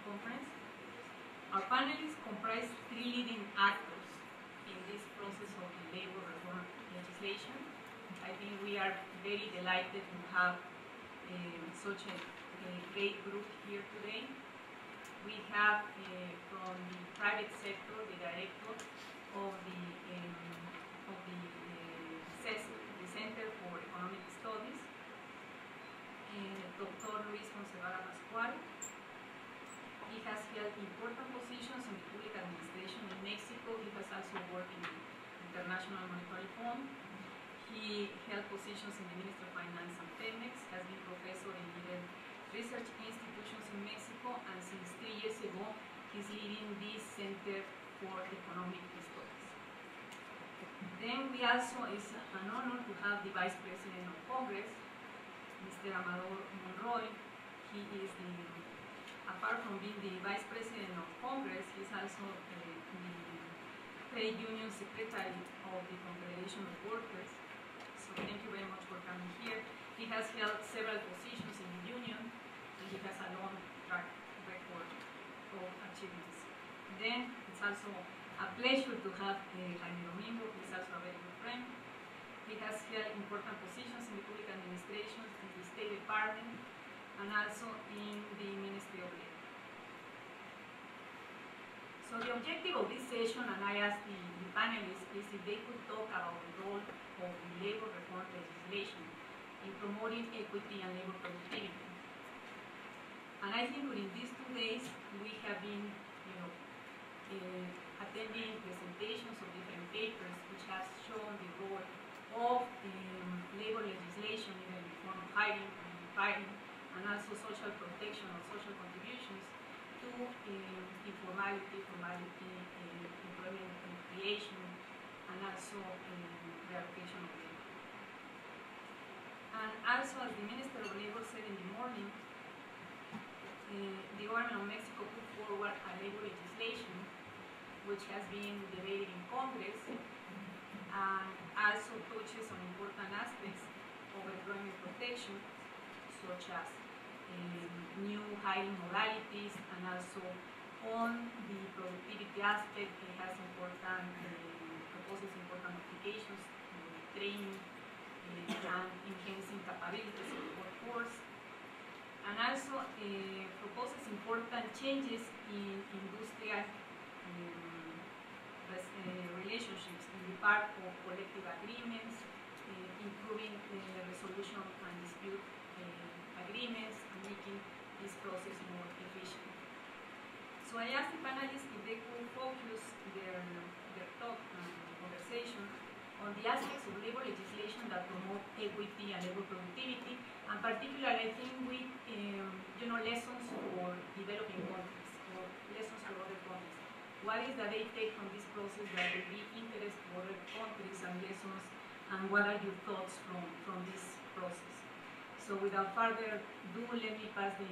conference. Our panelists comprise three leading actors in this process of the labor reform legislation. I think we are very delighted to have such a great group here today. We have from the private sector the director of the Center for Economic Studies, Dr. Luis Fonseguera Pascual. He has held important positions in the public administration in Mexico. He has also worked in the International Monetary Fund. He held positions in the Ministry of Finance and Pemex, has been professor in leading research institutions in Mexico, and since 3 years ago, he's leading this Center for Economic Studies. Then we also, it's an honor to have the Vice President of Congress, Mr. Amador Monroy. He is apart from being the Vice President of Congress, he's also the Trade Union Secretary of the Confederation of Workers. So thank you very much for coming here. He has held several positions in the union, and he has a long track record of achievements. Then it's also a pleasure to have Jaime Domingo, who is also a very good friend. He has held important positions in the public administration, in the State Department, and also in the Ministry of Labor. So the objective of this session, and I asked the panelists, is if they could talk about the role of the labor reform legislation in promoting equity and labor productivity. And I think during these 2 days, we have been, attending presentations of different papers which have shown the role of labor legislation in the form of hiring and firing, and also social protection or social contributions to informality, formality, employment creation, and also reallocation of labor. And also, as the Minister of Labor said in the morning, the government of Mexico put forward a labor legislation which has been debated in Congress and also touches on important aspects of employment protection, such as new hiring modalities, and also on the productivity aspect. It has important, proposes important applications, training, and enhancing capabilities of the workforce, and also proposes important changes in industrial relationships in the part of collective agreements, improving the resolution and dispute agreements, and making this process more efficient. So I asked the panelists if they could focus their talk and conversation on the aspects of labor legislation that promote equity and labor productivity, and particularly I think with lessons for developing countries or lessons for other countries. What is that they take from this process that will be interest to other countries and lessons, and what are your thoughts from this process? So without further ado, let me pass the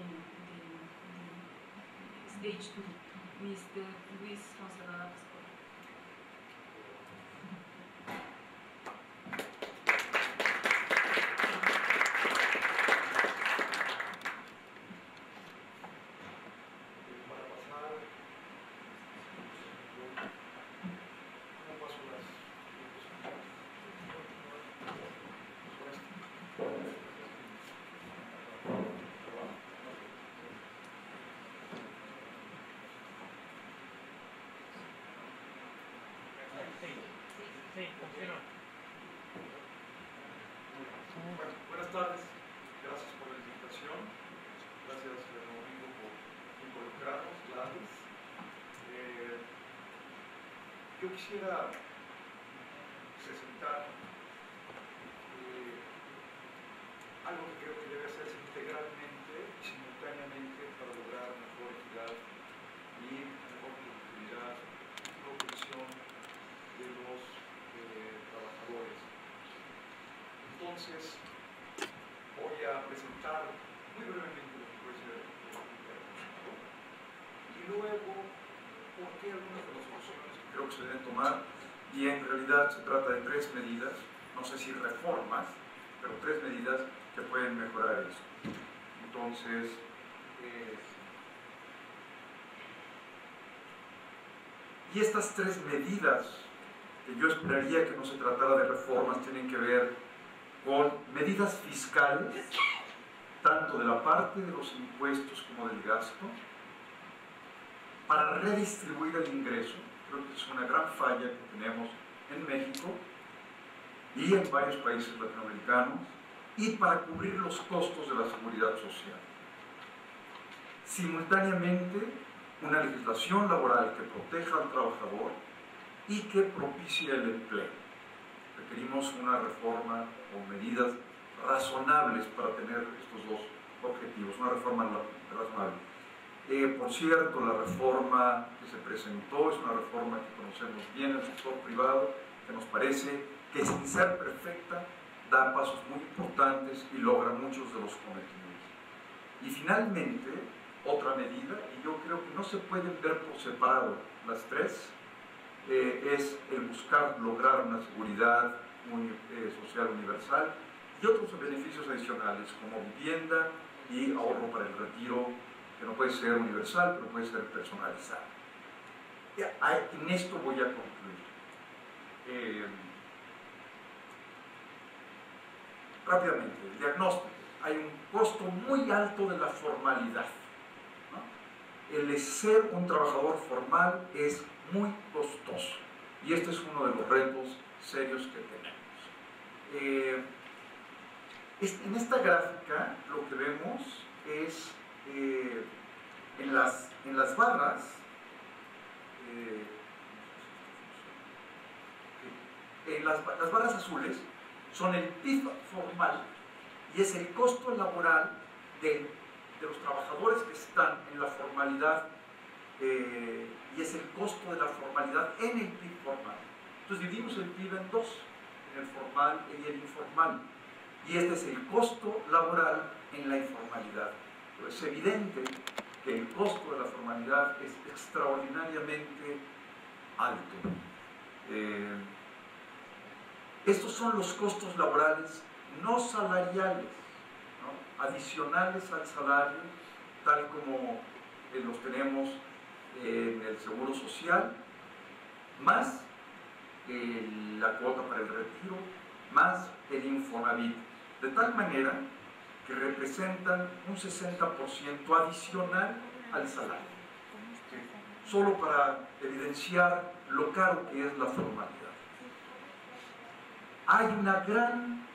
stage to Mr. Luis Fonseguera Pascual. Buenas tardes, gracias por la invitación, gracias Domingo por involucrarnos, Gladys. Yo quisiera presentar algo que creo que debe hacerse integralmente y simultáneamente para lograr mejor equidad y mejor productividad y protección de los trabajadores. Entonces, voy a presentar muy brevemente lo que puede ser y luego por qué algunas de las soluciones que creo que se deben tomar, y en realidad se trata de 3 medidas, no sé si reformas, pero 3 medidas que pueden mejorar esto. Entonces, Y estas tres medidas, que yo esperaría que no se tratara de reformas, tienen que ver con medidas fiscales, tanto de la parte de los impuestos como del gasto, para redistribuir el ingreso. Creo que es una gran falla que tenemos en México y en varios países latinoamericanos, y para cubrir los costos de la seguridad social. Simultáneamente, una legislación laboral que proteja al trabajador y que propicie el empleo. Requerimos una reforma o medidas razonables para tener estos dos objetivos, una reforma razonable. Por cierto, la reforma que se presentó es una reforma que conocemos bien en el sector privado, que nos parece que sin ser perfecta da pasos muy importantes y logra muchos de los cometidos. Y finalmente, otra medida, y yo creo que no se pueden ver por separado las tres, es el buscar lograr una seguridad social universal y otros beneficios adicionales como vivienda y ahorro para el retiro, que no puede ser universal, pero puede ser personalizado. En esto voy a concluir. Rápidamente, el diagnóstico. Hay un costo muy alto de la formalidad, ¿no? El ser un trabajador formal es muy costoso y este es uno de los retos serios que tenemos. En esta gráfica lo que vemos es en las barras, las barras azules son el PIB formal y es el costo laboral de los trabajadores que están en la formalidad, y es el costo de la formalidad en el PIB formal. Entonces dividimos el PIB en dos, en el formal y el informal, y este es el costo laboral en la informalidad. Pero es evidente que el costo de la formalidad es extraordinariamente alto. Estos son los costos laborales no salariales, ¿no? Adicionales al salario, tal como los tenemos en el Seguro Social, más la cuota para el retiro, más el Infonavit, de tal manera que representan un 60% adicional al salario, ¿sí? Solo para evidenciar lo caro que es la formalidad. Hay una gran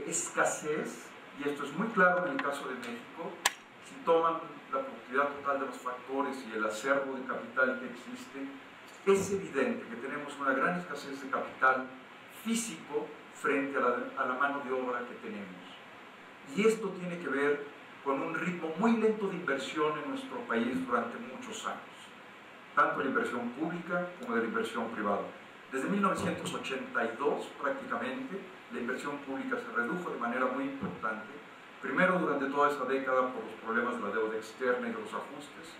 escasez, y esto es muy claro en el caso de México. Si toman la productividad total de los factores y el acervo de capital que existe, es evidente que tenemos una gran escasez de capital físico frente a la mano de obra que tenemos. Y esto tiene que ver con un ritmo muy lento de inversión en nuestro país durante muchos años, tanto de la inversión pública como de la inversión privada. Desde 1982, prácticamente, la inversión pública se redujo de manera muy importante, primero durante toda esa década por los problemas de la deuda externa y de los ajustes,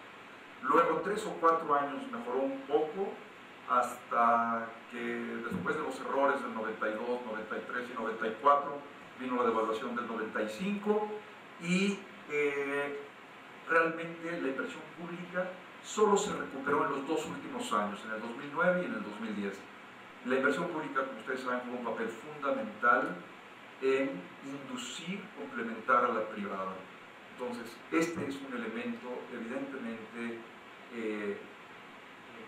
luego 3 o 4 años mejoró un poco, hasta que después de los errores del 92, 93 y 94, vino la devaluación del 95 y realmente la inversión pública solo se recuperó en los 2 últimos años, en el 2009 y en el 2010. La inversión pública, como ustedes saben, juega un papel fundamental en inducir, complementar a la privada. Entonces, este es un elemento evidentemente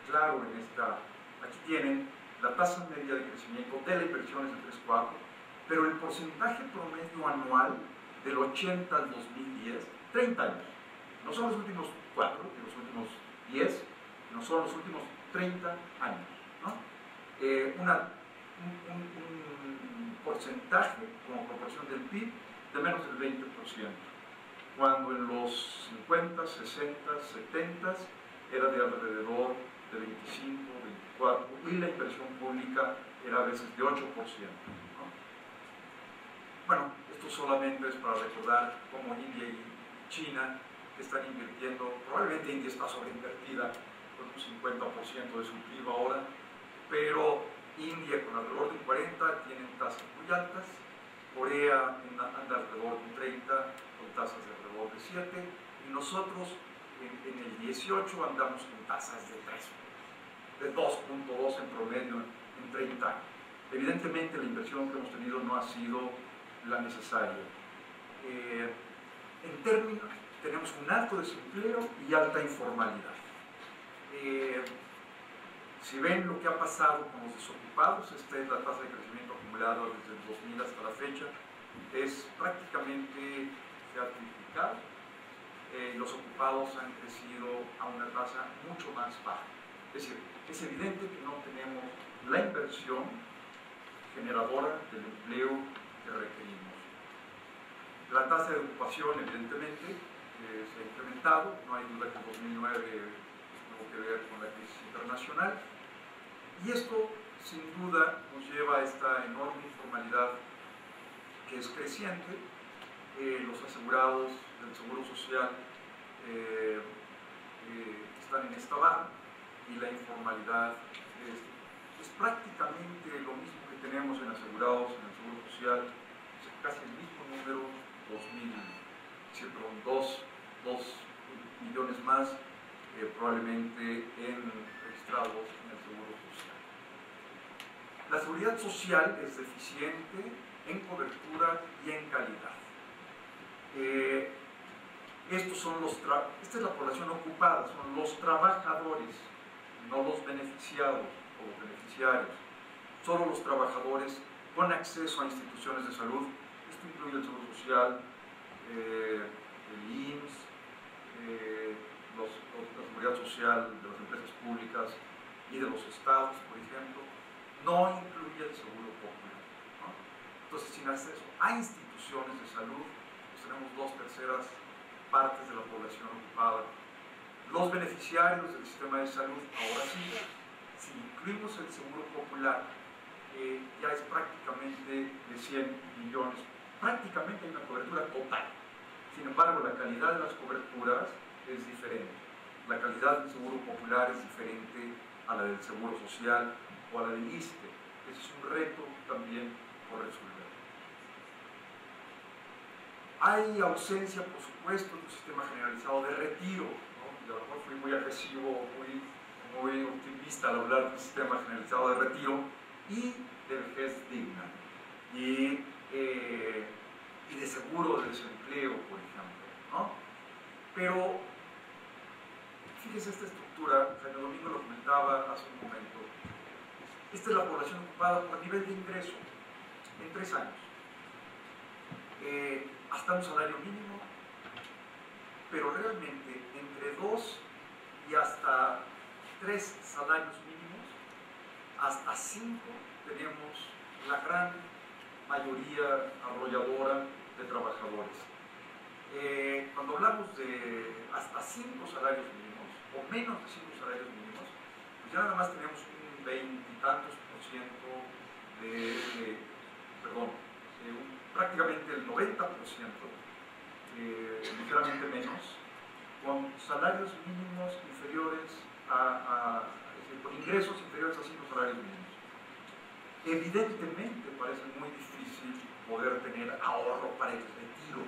claro en esta. Aquí tienen la tasa media de crecimiento de la inversión es de 3,4, pero el porcentaje promedio anual del 80 al 2010, 30 años. No son los últimos 4, ni los últimos 10, no son los últimos 30 años, ¿no? Un porcentaje como proporción del PIB de menos del 20%, cuando en los 50, 60, 70 era de alrededor de 25, 24, y la inversión pública era a veces de 8%, ¿no? Bueno, esto solamente es para recordar cómo India y China están invirtiendo, probablemente India está sobreinvertida con un 50% de su PIB ahora, pero India con alrededor de un 40 tienen tasas muy altas, Corea anda alrededor de un 30 con tasas de alrededor de 7, y nosotros en el 18 andamos con tasas de 3. de 2.2 en promedio en 30 años. Evidentemente la inversión que hemos tenido no ha sido la necesaria. En términos, tenemos un alto desempleo y alta informalidad. Si ven lo que ha pasado con los desocupados, esta es la tasa de crecimiento acumulada desde el 2000 hasta la fecha, es prácticamente, se ha triplicado. Los ocupados han crecido a una tasa mucho más baja. Es decir, es evidente que no tenemos la inversión generadora del empleo que requerimos. La tasa de ocupación, evidentemente, se ha incrementado. No hay duda que en 2009 tuvo que ver con la crisis internacional. Y esto, sin duda, nos lleva a esta enorme informalidad que es creciente. Los asegurados del Seguro Social están en esta barra y la informalidad es prácticamente lo mismo que tenemos en asegurados en el Seguro Social, es casi el mismo número, 2 millones más probablemente registrados en el Seguro Social. La seguridad social es deficiente en cobertura y en calidad. Esta es la población ocupada, son los trabajadores, no los beneficiados o los beneficiarios. Solo los trabajadores con acceso a instituciones de salud. Esto incluye el Seguro Social, el IMSS, la seguridad social de las empresas públicas y de los estados, por ejemplo. No incluye el Seguro Popular, ¿no? Entonces, sin acceso a instituciones de salud, pues tenemos 2/3 partes de la población ocupada. Los beneficiarios del sistema de salud, ahora sí, si incluimos el Seguro Popular, ya es prácticamente de 100 millones. Prácticamente hay una cobertura total. Sin embargo, la calidad de las coberturas es diferente. La calidad del Seguro Popular es diferente a la del Seguro Social o a la del ISSSTE. Ese es un reto también por resolver. Hay ausencia, por supuesto, de un sistema generalizado de retiro, ¿no? Y a lo mejor fui muy agresivo, muy optimista al hablar de un sistema generalizado de retiro y de vejez digna. Y de seguro de desempleo, por ejemplo, ¿no? Pero fíjese esta estructura, Jaime Domingo lo comentaba hace un momento. Esta es la población ocupada por nivel de ingreso en 3 años. Hasta un salario mínimo, pero realmente entre 2 y hasta 3 salarios mínimos, hasta 5 tenemos la gran mayoría arrolladora de trabajadores. Cuando hablamos de hasta 5 salarios mínimos, o menos de 5 salarios mínimos, pues ya nada más tenemos un 20 y tantos % prácticamente el 90%, ligeramente menos, con salarios mínimos inferiores con ingresos inferiores a 5 salarios mínimos. Evidentemente parece muy difícil poder tener ahorro para el retiro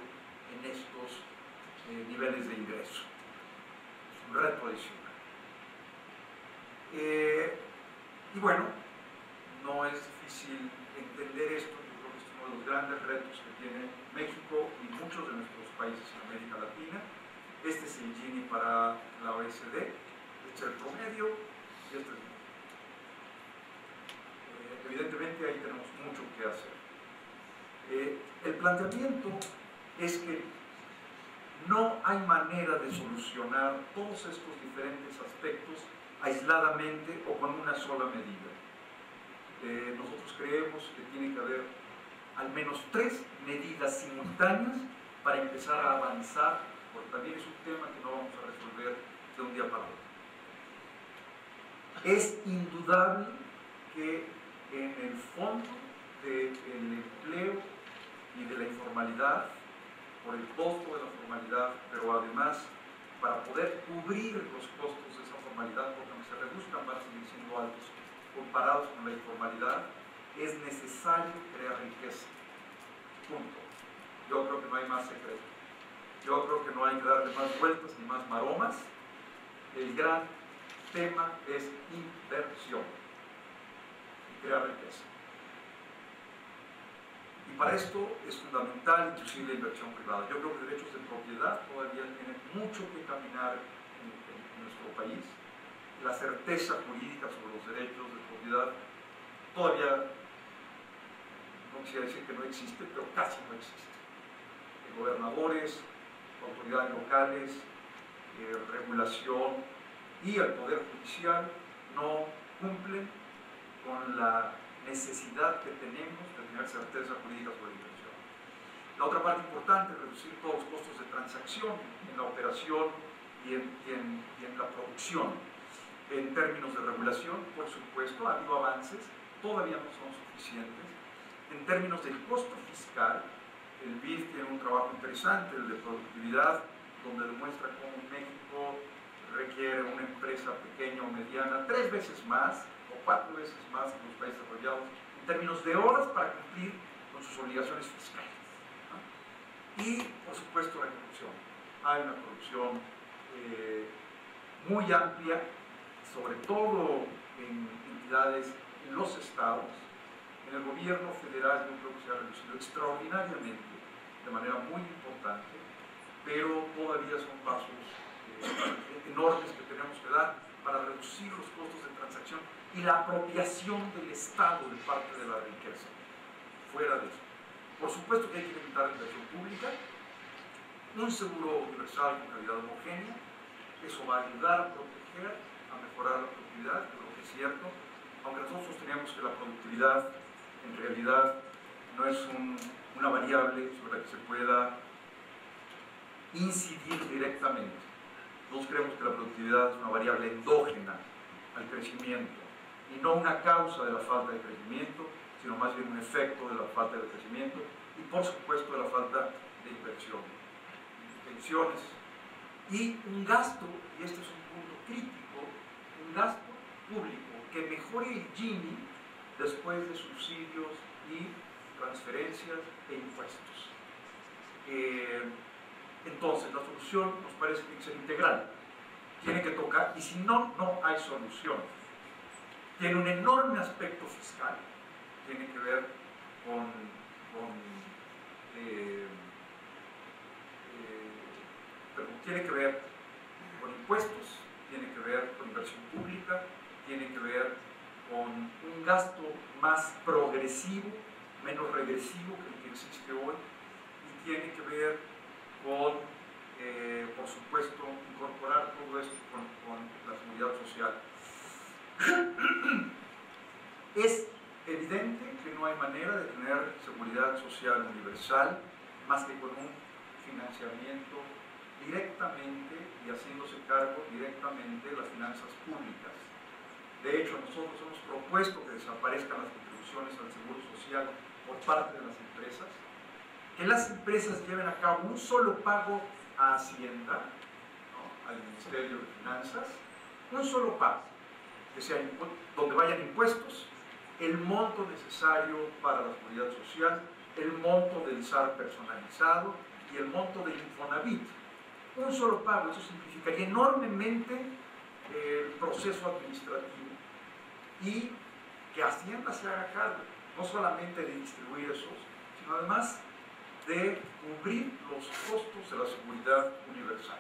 en estos niveles de ingreso. Es un reto adicional. Y bueno, no es difícil entender esto. Yo creo que es uno de los grandes retos que tiene México y muchos de nuestros países en América Latina. Este es el Gini para la OECD, este es el promedio y este es el... Evidentemente ahí tenemos mucho que hacer. El planteamiento es que no hay manera de solucionar todos estos diferentes aspectos aisladamente o con una sola medida. Nosotros creemos que tiene que haber al menos 3 medidas simultáneas para empezar a avanzar, porque también es un tema que no vamos a resolver de un día para otro. Es indudable que en el fondo del empleo y de la informalidad, por el costo de la formalidad, pero además para poder cubrir los costos de esa formalidad, porque aunque se reduzcan van a seguir siendo altos comparados con la informalidad, es necesario crear riqueza. Punto. Yo creo que no hay más secreto. Yo creo que no hay que darle más vueltas ni más maromas. El gran tema es inversión y crear riqueza. Y para esto es fundamental inclusive la inversión privada. Yo creo que derechos de propiedad todavía tienen mucho que caminar en nuestro país. La certeza jurídica sobre los derechos de propiedad todavía, no quisiera decir que no existe, pero casi no existe. Gobernadores, autoridades locales, regulación y el Poder Judicial no cumplen con la necesidad que tenemos de tener certeza jurídica sobre la inversión. La otra parte importante es reducir todos los costos de transacción en la operación y en la producción. En términos de regulación, por supuesto, ha habido avances, todavía no son suficientes. En términos del costo fiscal, el BID tiene un trabajo interesante, el de productividad, donde demuestra cómo México requiere una empresa pequeña o mediana 3 veces más o 4 veces más que los países desarrollados en términos de horas para cumplir con sus obligaciones fiscales, ¿no? Y, por supuesto, la corrupción. Hay una corrupción muy amplia, sobre todo en entidades en los estados. En el gobierno federal yo creo que se ha reducido extraordinariamente, de manera muy importante, pero todavía son pasos enormes que tenemos que dar para reducir los costos de transacción y la apropiación del Estado de parte de la riqueza. Fuera de eso. Por supuesto que hay que incrementar la inversión pública, un seguro universal con calidad homogénea, eso va a ayudar a proteger, a mejorar la productividad, creo que es cierto, aunque nosotros sostenemos que la productividad en realidad no es una variable sobre la que se pueda incidir directamente. Nosotros creemos que la productividad es una variable endógena al crecimiento y no una causa de la falta de crecimiento, sino más bien un efecto de la falta de crecimiento y por supuesto de la falta de inversión. Pensiones y un gasto, y este es un punto crítico, un gasto público que mejore el Gini después de subsidios y transferencias e impuestos. Entonces, la solución nos parece que tiene que ser integral, tiene que tocar, y si no, no hay solución. Tiene un enorme aspecto fiscal, tiene que ver tiene que ver con impuestos, tiene que ver con inversión pública, tiene que ver con un gasto más progresivo, menos regresivo que el que existe hoy, y tiene que ver con, por supuesto, incorporar todo esto con la seguridad social. Es evidente que no hay manera de tener seguridad social universal más que con un financiamiento directamente y haciéndose cargo directamente de las finanzas públicas. De hecho, nosotros hemos propuesto que desaparezcan las contribuciones al seguro social por parte de las empresas, que las empresas lleven a cabo un solo pago a Hacienda, ¿no?, al Ministerio de Finanzas, un solo pago, que sea donde vayan impuestos, el monto necesario para la seguridad social, el monto del SAR personalizado y el monto del Infonavit. Un solo pago, eso simplificaría enormemente el proceso administrativo y que Hacienda se haga cargo, no solamente de distribuir esos, sino además de cubrir los costos de la seguridad universal.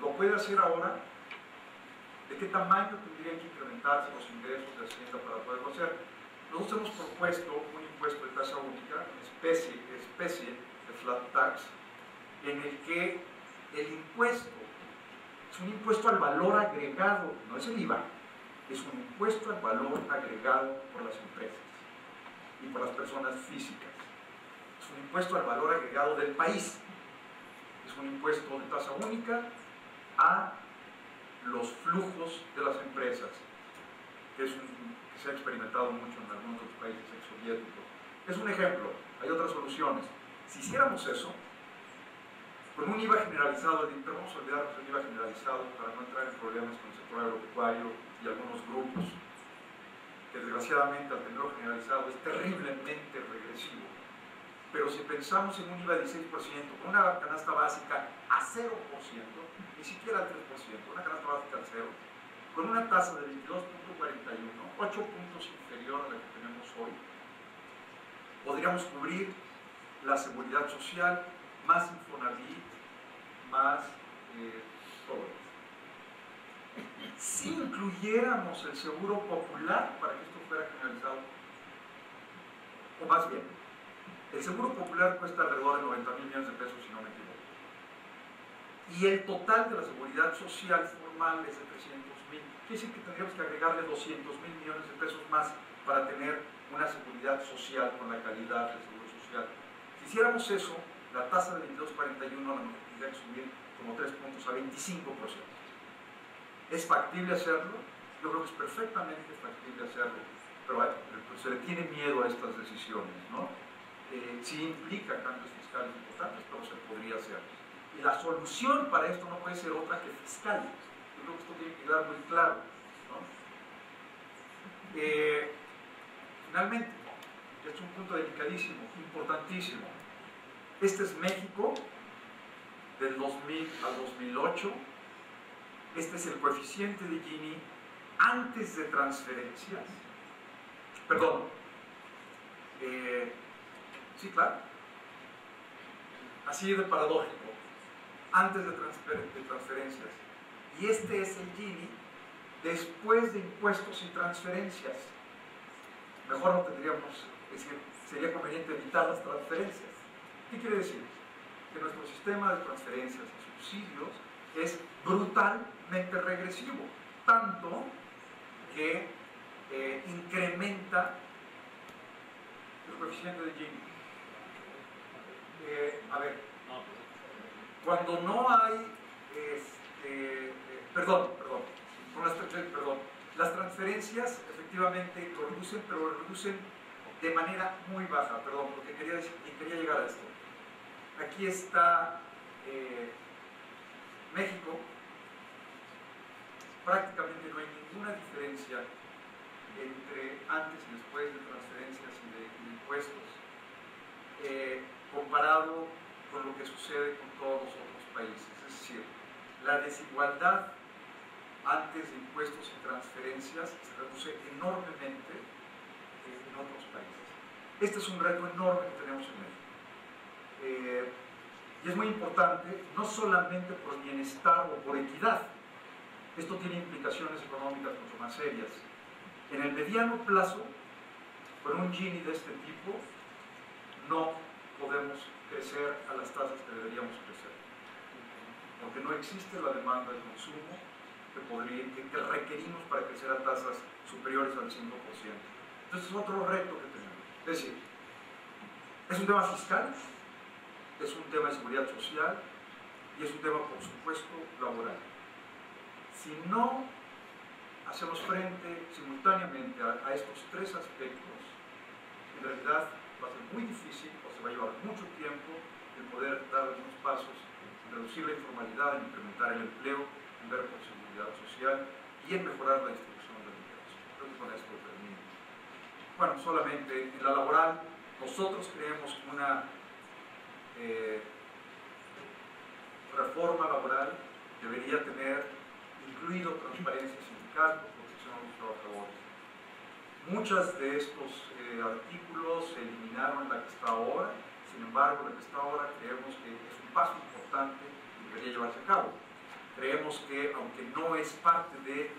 Lo puede hacer ahora. ¿De qué tamaño tendrían que incrementarse los ingresos de Hacienda para poderlo hacer? Nosotros hemos propuesto un impuesto de tasa única, una especie de flat tax, en el que el impuesto es un impuesto al valor agregado, no es el IVA, es un impuesto al valor agregado por las empresas y por las personas físicas. Es un impuesto al valor agregado del país. Es un impuesto de tasa única a los flujos de las empresas, que se ha experimentado mucho en algunos otros países exsoviéticos. Es un ejemplo, hay otras soluciones. Si hiciéramos eso, con un IVA generalizado, pero vamos a olvidarnos del IVA generalizado para no entrar en problemas con el sector agropecuario y algunos grupos, que desgraciadamente al tenerlo generalizado es terriblemente regresivo. Pero si pensamos en un IVA de 16%, con una canasta básica a 0%, ni siquiera al 3%, una canasta básica al 0%, con una tasa de 22.41, 8 puntos inferior a la que tenemos hoy, podríamos cubrir la seguridad social, más Infonavit, más todo esto. Si incluyéramos el seguro popular para que esto fuera generalizado, o más bien, el seguro popular cuesta alrededor de 90,000 millones de pesos, si no me equivoco. Y el total de la seguridad social formal es de 300,000. Quiere decir que tendríamos que agregarle 200,000 millones de pesos más para tener una seguridad social con la calidad del seguro social. Si hiciéramos eso, la tasa de 22.41 a lo mejor tendría que subir como 3 puntos a 25%. ¿Es factible hacerlo? Yo creo que es perfectamente factible hacerlo, pero pues, se le tiene miedo a estas decisiones, ¿no? Sí implica cambios fiscales importantes, pero se podría hacer. Y la solución para esto no puede ser otra que fiscal. Yo creo que esto tiene que quedar muy claro, ¿no? Finalmente, este es un punto delicadísimo, importantísimo. Este es México del 2000 al 2008. Este es el coeficiente de Gini antes de transferencias. Perdón. Sí, claro. Así de paradójico. Antes de transferencias. Y este es el Gini después de impuestos y transferencias. Mejor no tendríamos, es decir, sería conveniente evitar las transferencias. ¿Qué quiere decir? Que nuestro sistema de transferencias y subsidios es brutalmente regresivo, tanto que incrementa el coeficiente de Gini. A ver, cuando no hay, las transferencias efectivamente lo reducen, pero lo reducen de manera muy baja, perdón, porque quería llegar a esto. Aquí está México, prácticamente no hay ninguna diferencia entre antes y después de transferencias y de impuestos, comparado con lo que sucede con todos los otros países. Es decir, la desigualdad antes de impuestos y transferencias se reduce enormemente en otros países. Este es un reto enorme que tenemos en México. Y es muy importante, no solamente por bienestar o por equidad. Esto tiene implicaciones económicas mucho más serias. En el mediano plazo, con un Gini de este tipo, no podemos crecer a las tasas que deberíamos crecer. Porque no existe la demanda de consumo que requerimos para crecer a tasas superiores al 5%. Entonces es otro reto que tenemos. Es decir, es un tema fiscal, es un tema de seguridad social y es un tema, por supuesto, laboral. Si no hacemos frente simultáneamente a estos tres aspectos, en realidad va a ser muy difícil o se va a llevar mucho tiempo el poder dar algunos pasos en reducir la informalidad, en incrementar el empleo, en ver por seguridad social y en mejorar la distribución de ingresos. Creo que con esto termino. Bueno, solamente en la laboral, nosotros creemos que una reforma laboral debería tener incluido transparencia sindical, protección a los trabajadores. Muchos de estos artículos se eliminaron en la que está ahora, sin embargo, la que está ahora creemos que es un paso importante y debería llevarse a cabo. Creemos que, aunque no es parte de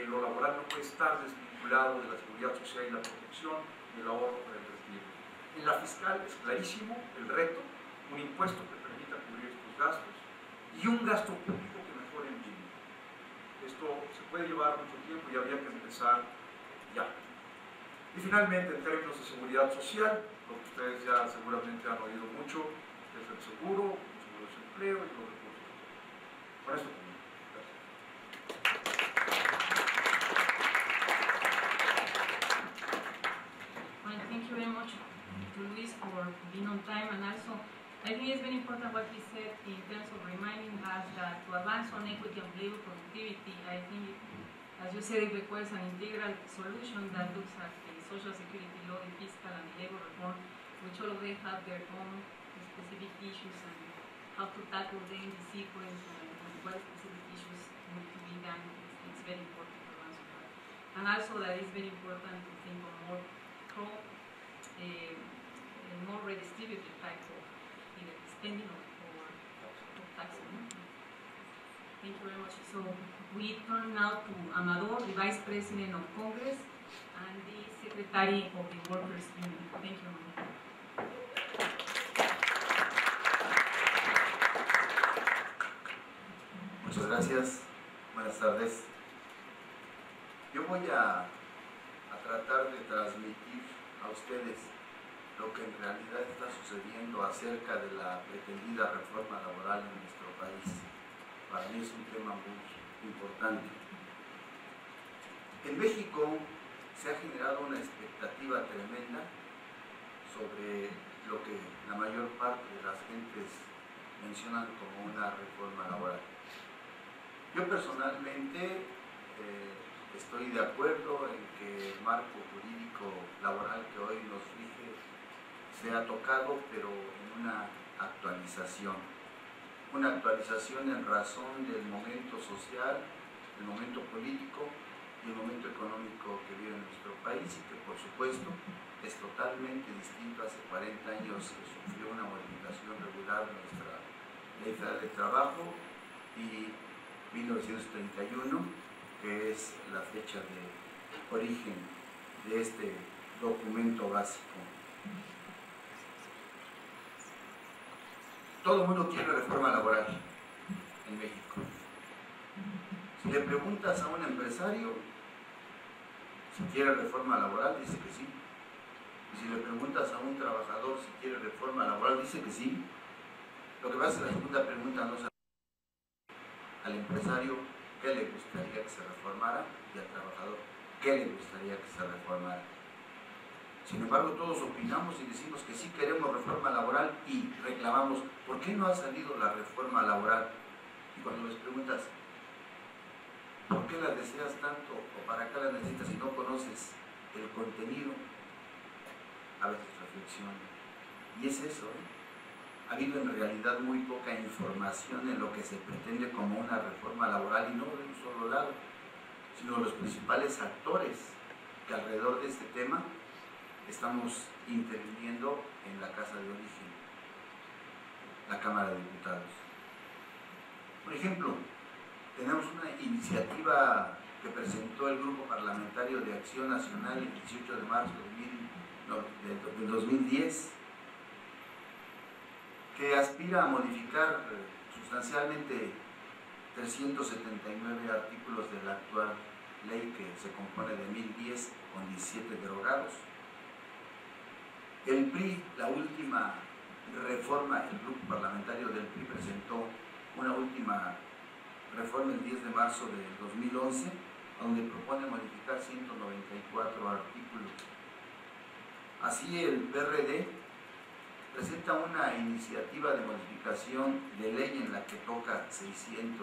lo laboral, no puede estar desvinculado de la seguridad social y la protección y el ahorro para el retiro. En la fiscal es clarísimo el reto, un impuesto que permita cubrir estos gastos y un gasto público que mejore el Gini. Esto se puede llevar mucho tiempo y habría que empezar ya. Y finalmente, en términos de seguridad social, lo que ustedes ya seguramente han oído mucho, es el seguro de desempleo y los recursos. Con esto termino. Well, thank you very much to Luis for being on time, and also I think it's very important what he said in terms of reminding us that to advance on equity and labor productivity, I think, as you said, it requires an integral solution that looks at the social security law, the fiscal and the labor reform, which all of them have their own specific issues and how to tackle them, the sequence, and what specific issues need to be done. It's very important. also that it's very important to think of more more redistributed type of either spending or taxing. Thank you very much. So we turn now to Amador, the Vice President of Congress and the Secretary of the Workers' Union. Thank you, Amador. Muchas gracias. Buenas tardes. Yo voy a tratar de transmitir a ustedes lo que en realidad está sucediendo acerca de la pretendida reforma laboral en nuestro país. Para mí es un tema muy importante. En México se ha generado una expectativa tremenda sobre lo que la mayor parte de las gentes mencionan como una reforma laboral. Yo personalmente estoy de acuerdo en que el marco jurídico laboral que hoy nos rige sea tocado, pero en una actualización en razón del momento social, el momento político y el momento económico que vive nuestro país, y que por supuesto es totalmente distinto. Hace 40 años se sufrió una modificación regular de nuestra Ley Federal de Trabajo, y 1931, que es la fecha de origen de este documento básico. Todo el mundo quiere reforma laboral en México. Si le preguntas a un empresario si quiere reforma laboral, dice que sí. Y si le preguntas a un trabajador si quiere reforma laboral, dice que sí. Lo que pasa es que la segunda pregunta no se al empresario qué le gustaría que se reformara y al trabajador qué le gustaría que se reformara. Sin embargo, todos opinamos y decimos que sí queremos reforma laboral y reclamamos ¿por qué no ha salido la reforma laboral? Y cuando les preguntas ¿por qué la deseas tanto o para qué la necesitas si no conoces el contenido? A veces reflexiona. Y es eso, Ha habido en realidad muy poca información en lo que se pretende como una reforma laboral, y no de un solo lado, sino de los principales actores que alrededor de este tema estamos interviniendo en la Casa de Origen, la Cámara de Diputados. Por ejemplo, tenemos una iniciativa que presentó el Grupo Parlamentario de Acción Nacional el 18 de marzo de 2010, que aspira a modificar sustancialmente 379 artículos de la actual ley, que se compone de 1010 con 17 derogados. El PRI, la última reforma, el grupo parlamentario del PRI presentó una última reforma el 10 de marzo de 2011, donde propone modificar 194 artículos. Así el PRD presenta una iniciativa de modificación de ley en la que toca 610,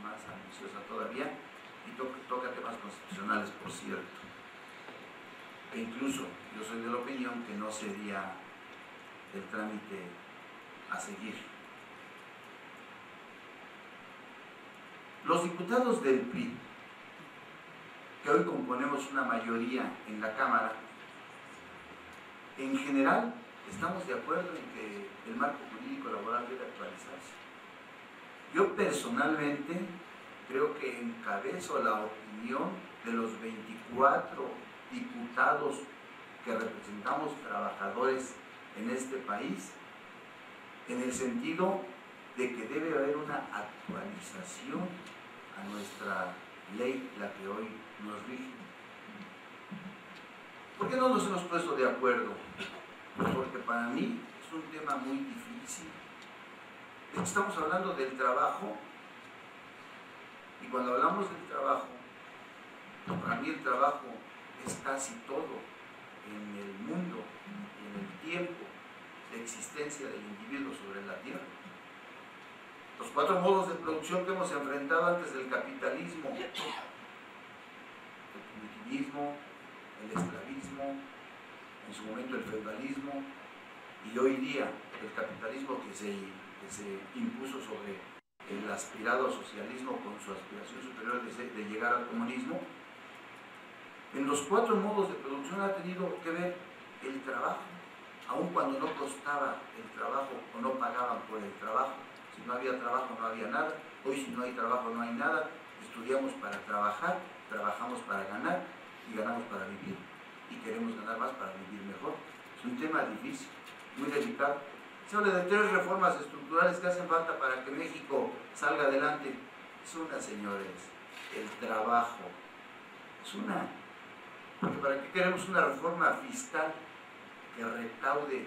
más ambiciosa todavía, y toca temas constitucionales, por cierto. E incluso yo soy de la opinión que no sería el trámite a seguir. Los diputados del PRI, que hoy componemos una mayoría en la Cámara, en general estamos de acuerdo en que el marco jurídico laboral debe actualizarse. Yo personalmente creo que encabezo la opinión de los 24 diputados que representamos trabajadores en este país, en el sentido de que debe haber una actualización a nuestra ley, la que hoy nos rige. ¿Por qué no nos hemos puesto de acuerdo? Pues porque para mí es un tema muy difícil. Estamos hablando del trabajo, y cuando hablamos del trabajo, para mí el trabajo es casi todo en el mundo y en el tiempo de existencia del individuo sobre la tierra. Los 4 modos de producción que hemos enfrentado antes del capitalismo: el primitivismo, el esclavismo, en su momento el feudalismo, y hoy día el capitalismo que se impuso sobre el aspirado socialismo con su aspiración superior de llegar al comunismo, En los 4 modos de producción ha tenido que ver el trabajo, aun cuando no costaba el trabajo o no pagaban por el trabajo. Si no había trabajo no había nada. Hoy si no hay trabajo no hay nada. Estudiamos para trabajar, trabajamos para ganar y ganamos para vivir. Y queremos ganar más para vivir mejor. Es un tema difícil, muy delicado. Se habla de 3 reformas estructurales que hacen falta para que México salga adelante. Es una, señores, el trabajo. Es una. Porque ¿para qué queremos una reforma fiscal que recaude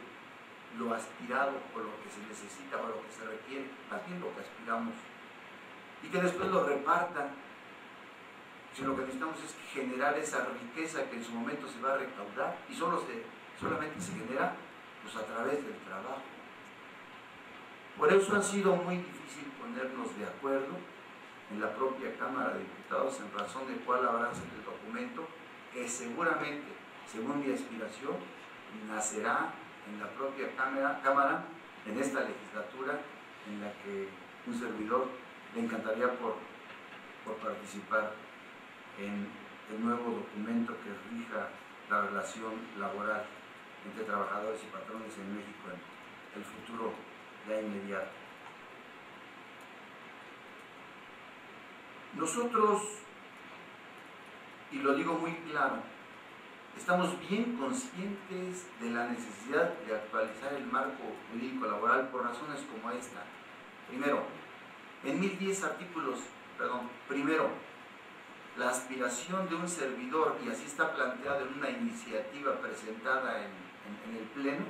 lo aspirado o lo que se necesita o lo que se requiere? Más bien lo que aspiramos. Y que después lo repartan. Si lo que necesitamos es generar esa riqueza que en su momento se va a recaudar y solamente se genera pues, a través del trabajo. Por eso ha sido muy difícil ponernos de acuerdo en la propia Cámara de Diputados, en razón de cuál habrá sido el documento que seguramente, según mi aspiración, nacerá en la propia Cámara, en esta legislatura, en la que un servidor le encantaría por participar en el nuevo documento que rija la relación laboral entre trabajadores y patrones en México en el futuro ya inmediato. Nosotros, y lo digo muy claro, estamos bien conscientes de la necesidad de actualizar el marco jurídico laboral por razones como esta. Primero, en 1010 artículos, primero, la aspiración de un servidor, y así está planteado en una iniciativa presentada en el Pleno,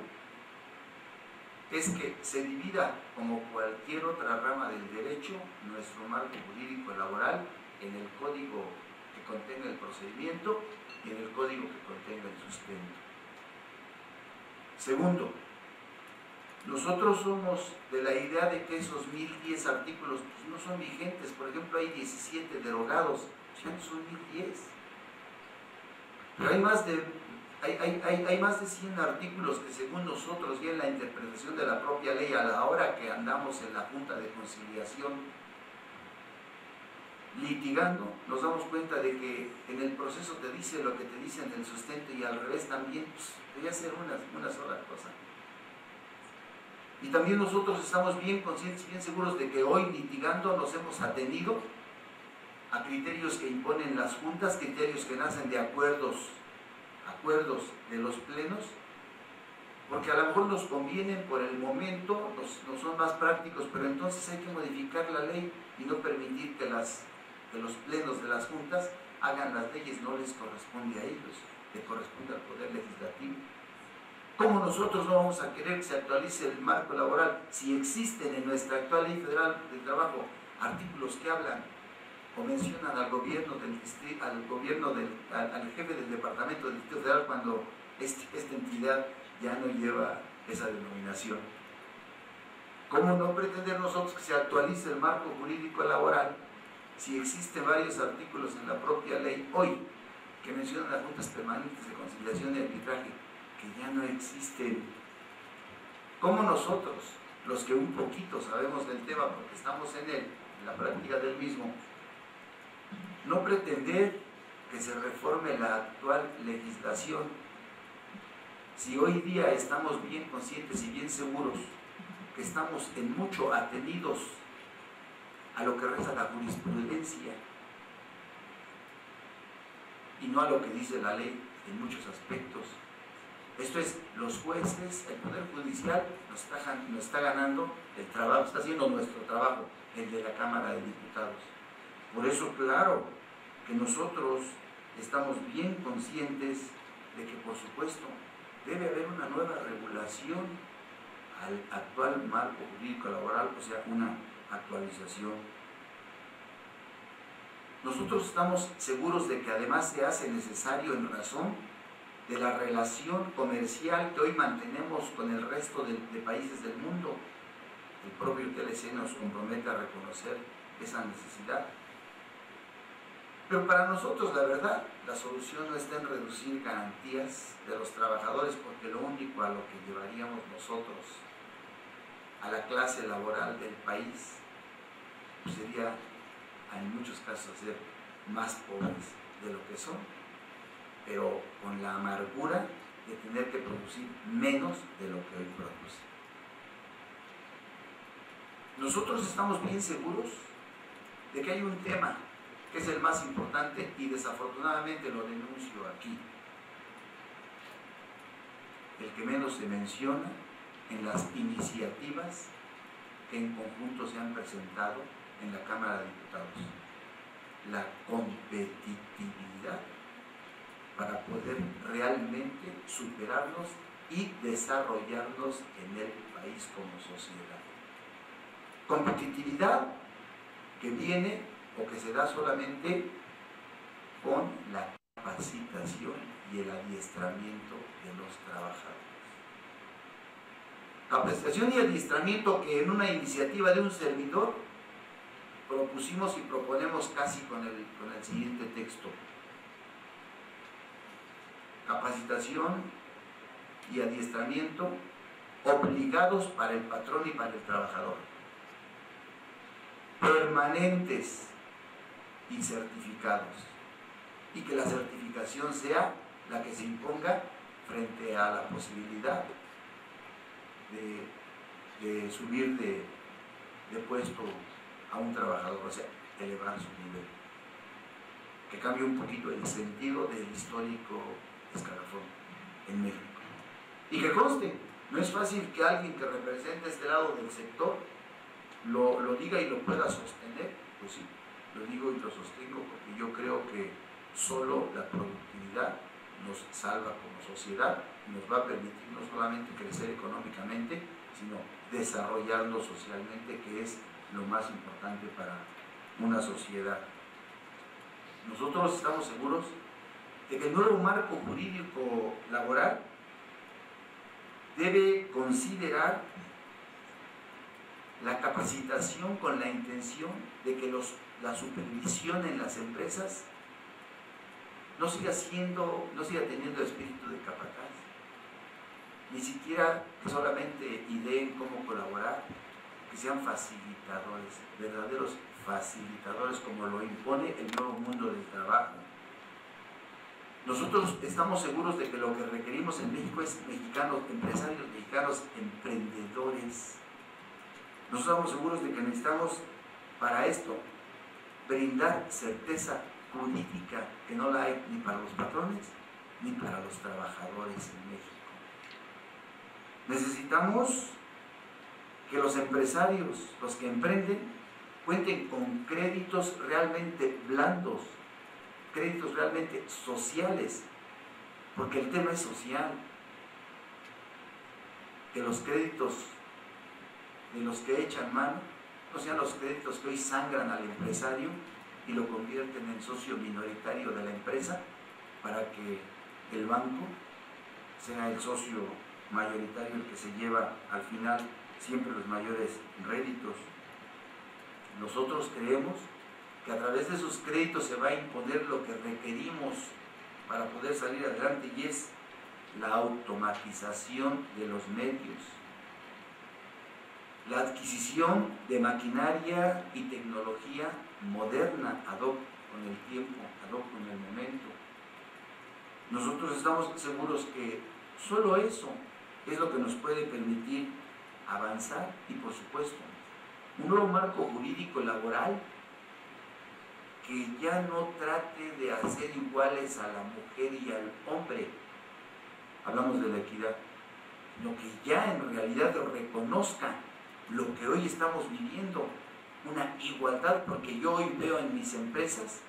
es que se divida, como cualquier otra rama del derecho, nuestro marco jurídico laboral en el código que contenga el procedimiento y en el código que contenga el sustento. Segundo, nosotros somos de la idea de que esos 1010 artículos pues, no son vigentes. Por ejemplo, hay 17 derogados, ya no son 1010. Pero hay más de 100 artículos que según nosotros y en la interpretación de la propia ley a la hora que andamos en la Junta de Conciliación litigando, nos damos cuenta de que en el proceso te dice lo que te dice en el sustento y al revés también, pues debería ser una sola cosa. Y también nosotros estamos bien conscientes, bien seguros de que hoy litigando nos hemos atenido a criterios que imponen las juntas, criterios que nacen de acuerdos de los plenos, porque a lo mejor nos convienen por el momento, nos son más prácticos, pero entonces hay que modificar la ley y no permitir que los plenos de las juntas hagan las leyes, no les corresponde a ellos, le corresponde al Poder Legislativo. ¿Cómo nosotros no vamos a querer que se actualice el marco laboral si existen en nuestra actual Ley Federal del Trabajo artículos que hablan o mencionan al gobierno al jefe del Departamento del Distrito Federal cuando esta entidad ya no lleva esa denominación? ¿Cómo no pretender nosotros que se actualice el marco jurídico laboral si existen varios artículos en la propia ley hoy que mencionan las juntas permanentes de conciliación y arbitraje que ya no existen? ¿Cómo nosotros, los que un poquito sabemos del tema porque estamos en él, en la práctica del mismo, no pretender que se reforme la actual legislación si hoy día estamos bien conscientes y bien seguros que estamos en mucho atenidos a lo que reza la jurisprudencia y no a lo que dice la ley en muchos aspectos? Esto es, los jueces, el Poder Judicial nos está ganando el trabajo, está haciendo nuestro trabajo, el de la Cámara de Diputados. Por eso, claro, que nosotros estamos bien conscientes de que, por supuesto, debe haber una nueva regulación al actual marco jurídico laboral, o sea, una actualización. Nosotros estamos seguros de que además se hace necesario en razón de la relación comercial que hoy mantenemos con el resto de países del mundo. El propio TLC nos compromete a reconocer esa necesidad. Pero para nosotros, la verdad, la solución no está en reducir garantías de los trabajadores, porque lo único a lo que llevaríamos nosotros a la clase laboral del país pues sería, en muchos casos, ser más pobres de lo que son. pero con la amargura de tener que producir menos de lo que hoy produce. Nosotros estamos bien seguros de que hay un tema que es el más importante y desafortunadamente lo denuncio aquí, el que menos se menciona en las iniciativas que en conjunto se han presentado en la Cámara de Diputados: la competitividad para poder realmente superarnos y desarrollarnos en el país como sociedad. Competitividad que viene o que se da solamente con la capacitación y el adiestramiento de los trabajadores. Capacitación y adiestramiento que en una iniciativa de un servidor propusimos y proponemos casi con el siguiente texto: capacitación y adiestramiento obligados para el patrón y para el trabajador, permanentes y certificados, y que la certificación sea la que se imponga frente a la posibilidad de subir de puesto a un trabajador, o sea, elevar su nivel, que cambie un poquito el sentido del histórico escalafón en México. Y que conste, no es fácil que alguien que represente este lado del sector lo diga y lo pueda sostener. Pues sí, lo digo y lo sostengo porque yo creo que solo la productividad nos salva como sociedad y nos va a permitir no solamente crecer económicamente, sino desarrollarnos socialmente, que es lo más importante para una sociedad. Nosotros estamos seguros de que el nuevo marco jurídico laboral debe considerar la capacitación con la intención de que la supervisión en las empresas no siga teniendo espíritu de capataz, ni siquiera que solamente ideen cómo colaborar, que sean facilitadores, verdaderos facilitadores, como lo impone el nuevo mundo del trabajo. Nosotros estamos seguros de que lo que requerimos en México es empresarios mexicanos emprendedores. Nosotros estamos seguros de que necesitamos para esto brindar certeza jurídica, que no la hay ni para los patrones ni para los trabajadores en México. Necesitamos que los empresarios, los que emprenden, cuenten con créditos realmente blandos, créditos realmente sociales, porque el tema es social. Que los créditos de los que echan mano no sean los créditos que hoy sangran al empresario y lo convierten en socio minoritario de la empresa para que el banco sea el socio mayoritario el que se lleva al final siempre los mayores réditos. Nosotros creemos que a través de esos créditos se va a imponer lo que requerimos para poder salir adelante, y es la automatización de los medios, la adquisición de maquinaria y tecnología moderna, ad hoc con el tiempo, ad hoc con el momento. Nosotros estamos seguros que solo eso es lo que nos puede permitir avanzar, y por supuesto un nuevo marco jurídico laboral que ya no trate de hacer iguales a la mujer y al hombre, hablamos de la equidad, sino que ya en realidad reconozca lo que hoy estamos viviendo, una igualdad, porque yo hoy veo en mis empresas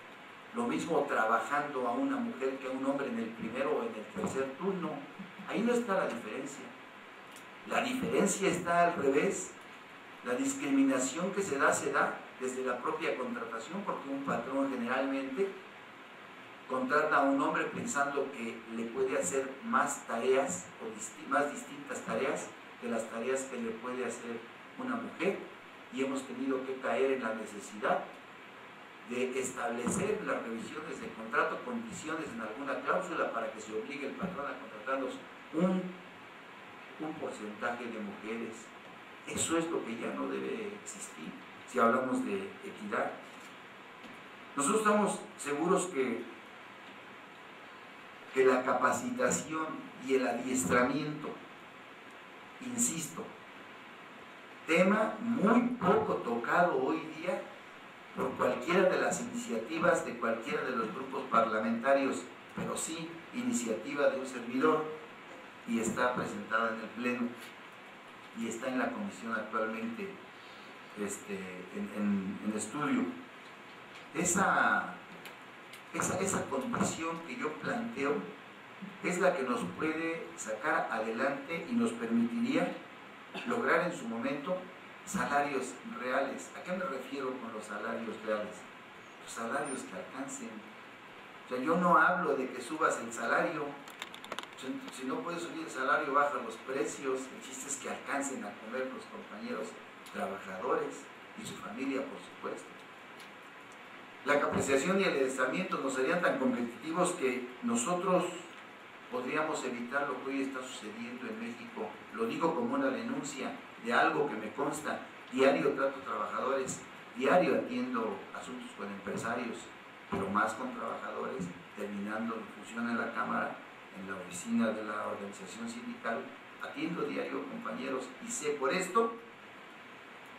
lo mismo trabajando a una mujer que a un hombre en el primero o en el tercer turno. Ahí no está la diferencia. La diferencia está al revés. La discriminación que se da desde la propia contratación, porque un patrón generalmente contrata a un hombre pensando que le puede hacer más tareas o más distintas tareas que las tareas que le puede hacer una mujer, y hemos tenido que caer en la necesidad de establecer las revisiones de contrato, condiciones en alguna cláusula para que se obligue el patrón a contratarnos un porcentaje de mujeres. Eso es lo que ya no debe existir si hablamos de equidad. Nosotros estamos seguros que que la capacitación y el adiestramiento, insisto, tema muy poco tocado hoy día por cualquiera de las iniciativas de cualquiera de los grupos parlamentarios, pero sí iniciativa de un servidor, y está presentada en el Pleno y está en la comisión actualmente en estudio. Esa condición que yo planteo es la que nos puede sacar adelante y nos permitiría lograr en su momento salarios reales. ¿A qué me refiero con los salarios reales? Los salarios que alcancen. O sea, yo no hablo de que subas el salario. Si no puedes subir el salario, baja los precios. El chiste es que alcancen a comer los compañeros trabajadores y su familia, por supuesto. La capacitación y el adiestramiento nos serían tan competitivos que nosotros podríamos evitar lo que hoy está sucediendo en México. Lo digo como una denuncia de algo que me consta. Diario trato trabajadores, diario atiendo asuntos con empresarios, pero más con trabajadores, terminando mi función en la Cámara, en la oficina de la organización sindical, atiendo diario compañeros y sé por esto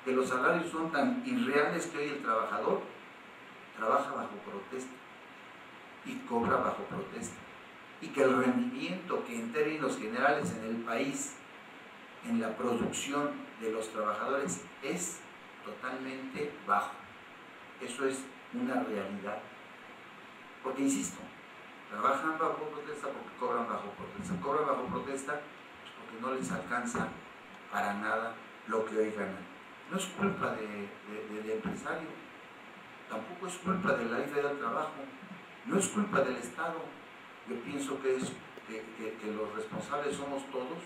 que los salarios son tan irreales que hoy el trabajador trabaja bajo protesta y cobra bajo protesta, y que el rendimiento que en términos generales en el país, en la producción de los trabajadores, es totalmente bajo. Eso es una realidad. Porque, insisto, trabajan bajo protesta porque cobran bajo protesta. Cobran bajo protesta pues porque no les alcanza para nada lo que hoy ganan. No es culpa del empresario, tampoco es culpa de la ley del trabajo, no es culpa del Estado. Yo pienso que los responsables somos todos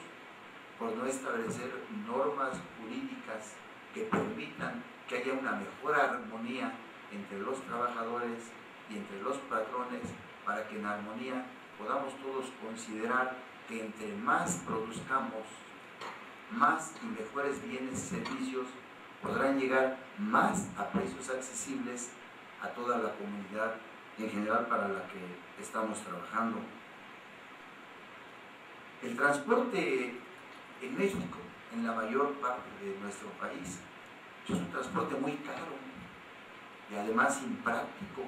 por no establecer normas jurídicas que permitan que haya una mejor armonía entre los trabajadores y entre los patrones, para que en armonía podamos todos considerar que entre más produzcamos, más y mejores bienes y servicios podrán llegar más a precios accesibles a toda la comunidad en general para la que estamos trabajando. El transporte en México, en la mayor parte de nuestro país, es un transporte muy caro y además impráctico.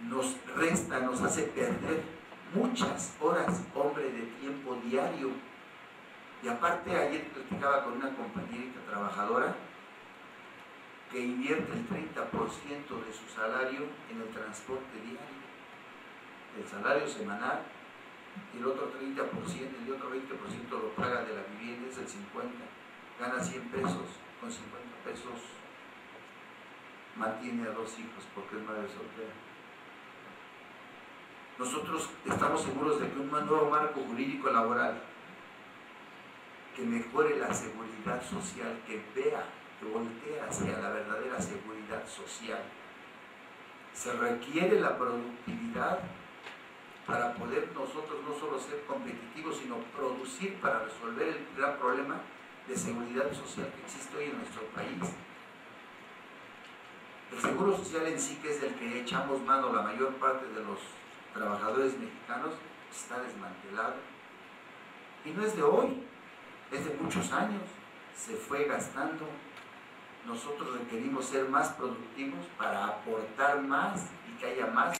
Nos resta, nos hace perder muchas horas, hombre, de tiempo diario. Y aparte, ayer platicaba con una compañerita trabajadora que invierte el 30% de su salario en el transporte diario, el salario semanal, y el otro 30%, el otro 20% lo paga de la vivienda, es el 50%, gana 100 pesos, con 50 pesos mantiene a 2 hijos porque es madre soltera. Nosotros estamos seguros de que un nuevo marco jurídico laboral que mejore la seguridad social, que vea, que voltee hacia la verdadera seguridad social. Se requiere la productividad para poder nosotros no solo ser competitivos, sino producir para resolver el gran problema de seguridad social que existe hoy en nuestro país. El seguro social en sí, que es del que echamos mano la mayor parte de los trabajadores mexicanos, está desmantelado. Y no es de hoy, es de muchos años, se fue gastando. Nosotros requerimos ser más productivos para aportar más y que haya más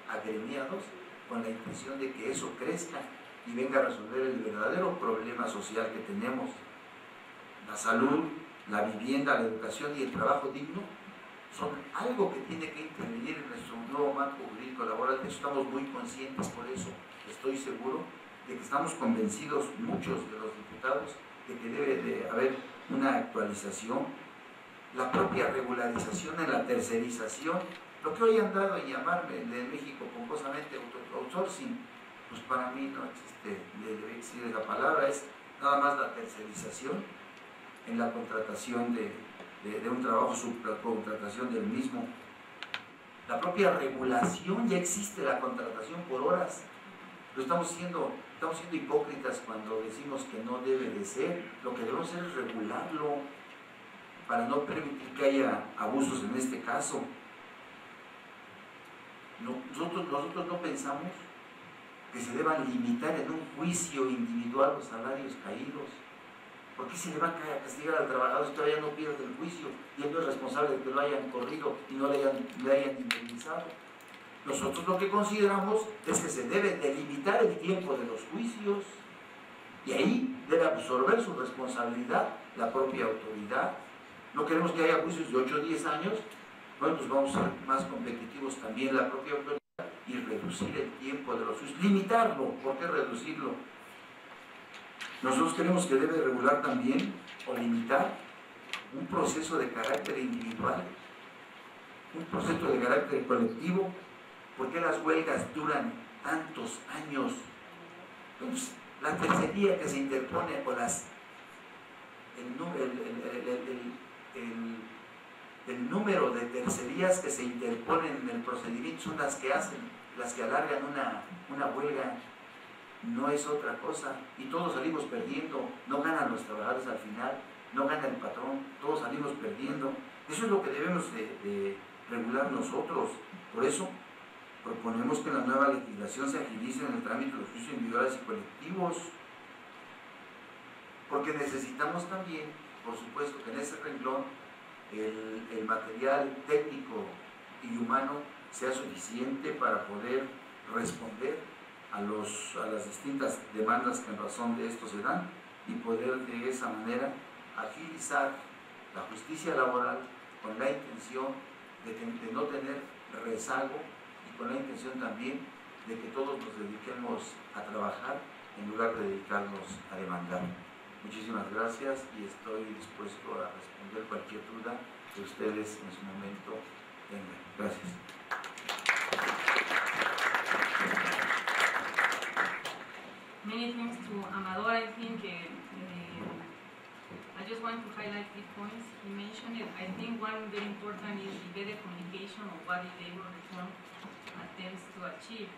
agremiados con la intención de que eso crezca y venga a resolver el verdadero problema social que tenemos. La salud, la vivienda, la educación y el trabajo digno son algo que tiene que intervenir en nuestro nuevo marco jurídico laboral. De eso estamos muy conscientes, por eso estoy seguro de que estamos convencidos, muchos de los diputados, de que debe de haber una actualización, la propia regularización en la tercerización, lo que hoy han dado en llamarme de México pomposamente outsourcing, pues para mí no existe, debe existir esa palabra, es nada más la tercerización en la contratación de un trabajo, subcontratación del mismo. La propia regulación, ya existe la contratación por horas, pero estamos siendo hipócritas cuando decimos que no debe de ser. Lo que debemos hacer es regularlo para no permitir que haya abusos en este caso. Nosotros no pensamos que se deban limitar en un juicio individual los salarios caídos. ¿Por qué se le va a castigar al trabajador si todavía no pierde el juicio y él no es responsable de que lo hayan corrido y no le hayan indemnizado? Nosotros lo que consideramos es que se debe delimitar el tiempo de los juicios y ahí debe absorber su responsabilidad la propia autoridad. No queremos que haya juicios de 8 o 10 años, bueno, pues vamos a ser más competitivos también la propia autoridad y reducir el tiempo de los juicios, limitarlo. ¿Por qué reducirlo? Nosotros creemos que debe regular también o limitar un proceso de carácter individual, un proceso de carácter colectivo. ¿Por qué las huelgas duran tantos años? Pues, la tercería que se interpone o el número de tercerías que se interponen en el procedimiento son las que alargan una huelga. No es otra cosa, y todos salimos perdiendo. No ganan los trabajadores al final, no gana el patrón, todos salimos perdiendo. Eso es lo que debemos de regular nosotros. Por eso proponemos que en la nueva legislación se agilice en el trámite de los juicios individuales y colectivos, porque necesitamos también, por supuesto, que en ese renglón el material técnico y humano sea suficiente para poder responder a las distintas demandas que en razón de esto se dan y poder de esa manera agilizar la justicia laboral con la intención de no tener rezago y con la intención también de que todos nos dediquemos a trabajar en lugar de dedicarnos a demandar. Muchísimas gracias y estoy dispuesto a responder cualquier duda que ustedes en su momento tengan. Gracias. Many thanks to Amador. I think I just want to highlight 3 points he mentioned. I think one very important is the better communication of what the labor reform attempts to achieve.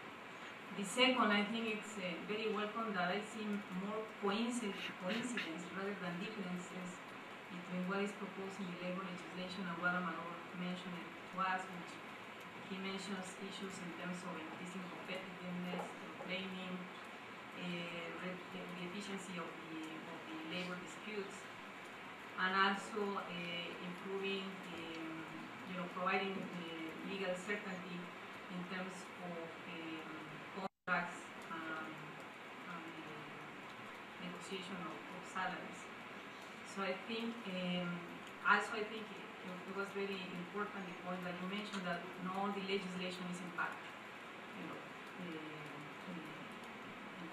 The second, I think it's very welcome that I see more coincidence rather than differences between what is proposed in the labor legislation and what Amador mentioned to us, which he mentions issues in terms of increasing competitiveness, training, the efficiency of the labor disputes, and also improving, providing legal certainty in terms of contracts and negotiation of salaries. So I think, also I think it was very important the point that you mentioned that no, the legislation is in fact, in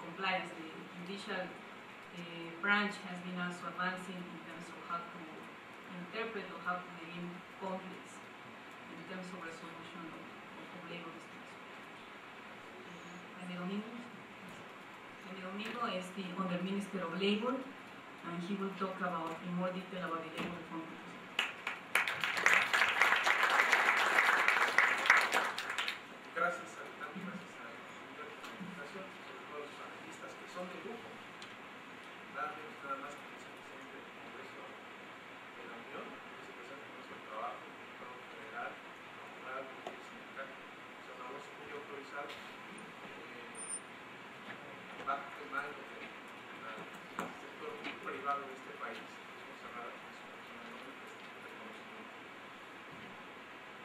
compliance. The judicial branch has been also advancing in terms of how to interpret or how to deal conflicts in terms of resolution of labor disputes. Domingo is the Under Minister of Labor, and he will talk about in more detail about the labor reform proposal. Gracias a la presentación, sobre todo los panelistas que son de lujo. Nada más que el vicepresidente del Congreso de la Unión, el vicepresidente del Congreso del Trabajo, el diputado federal, abogado, sindical, senadores muy autorizados, parte más del sector privado de este país, hemos hablado con eso personalmente, reconocimiento.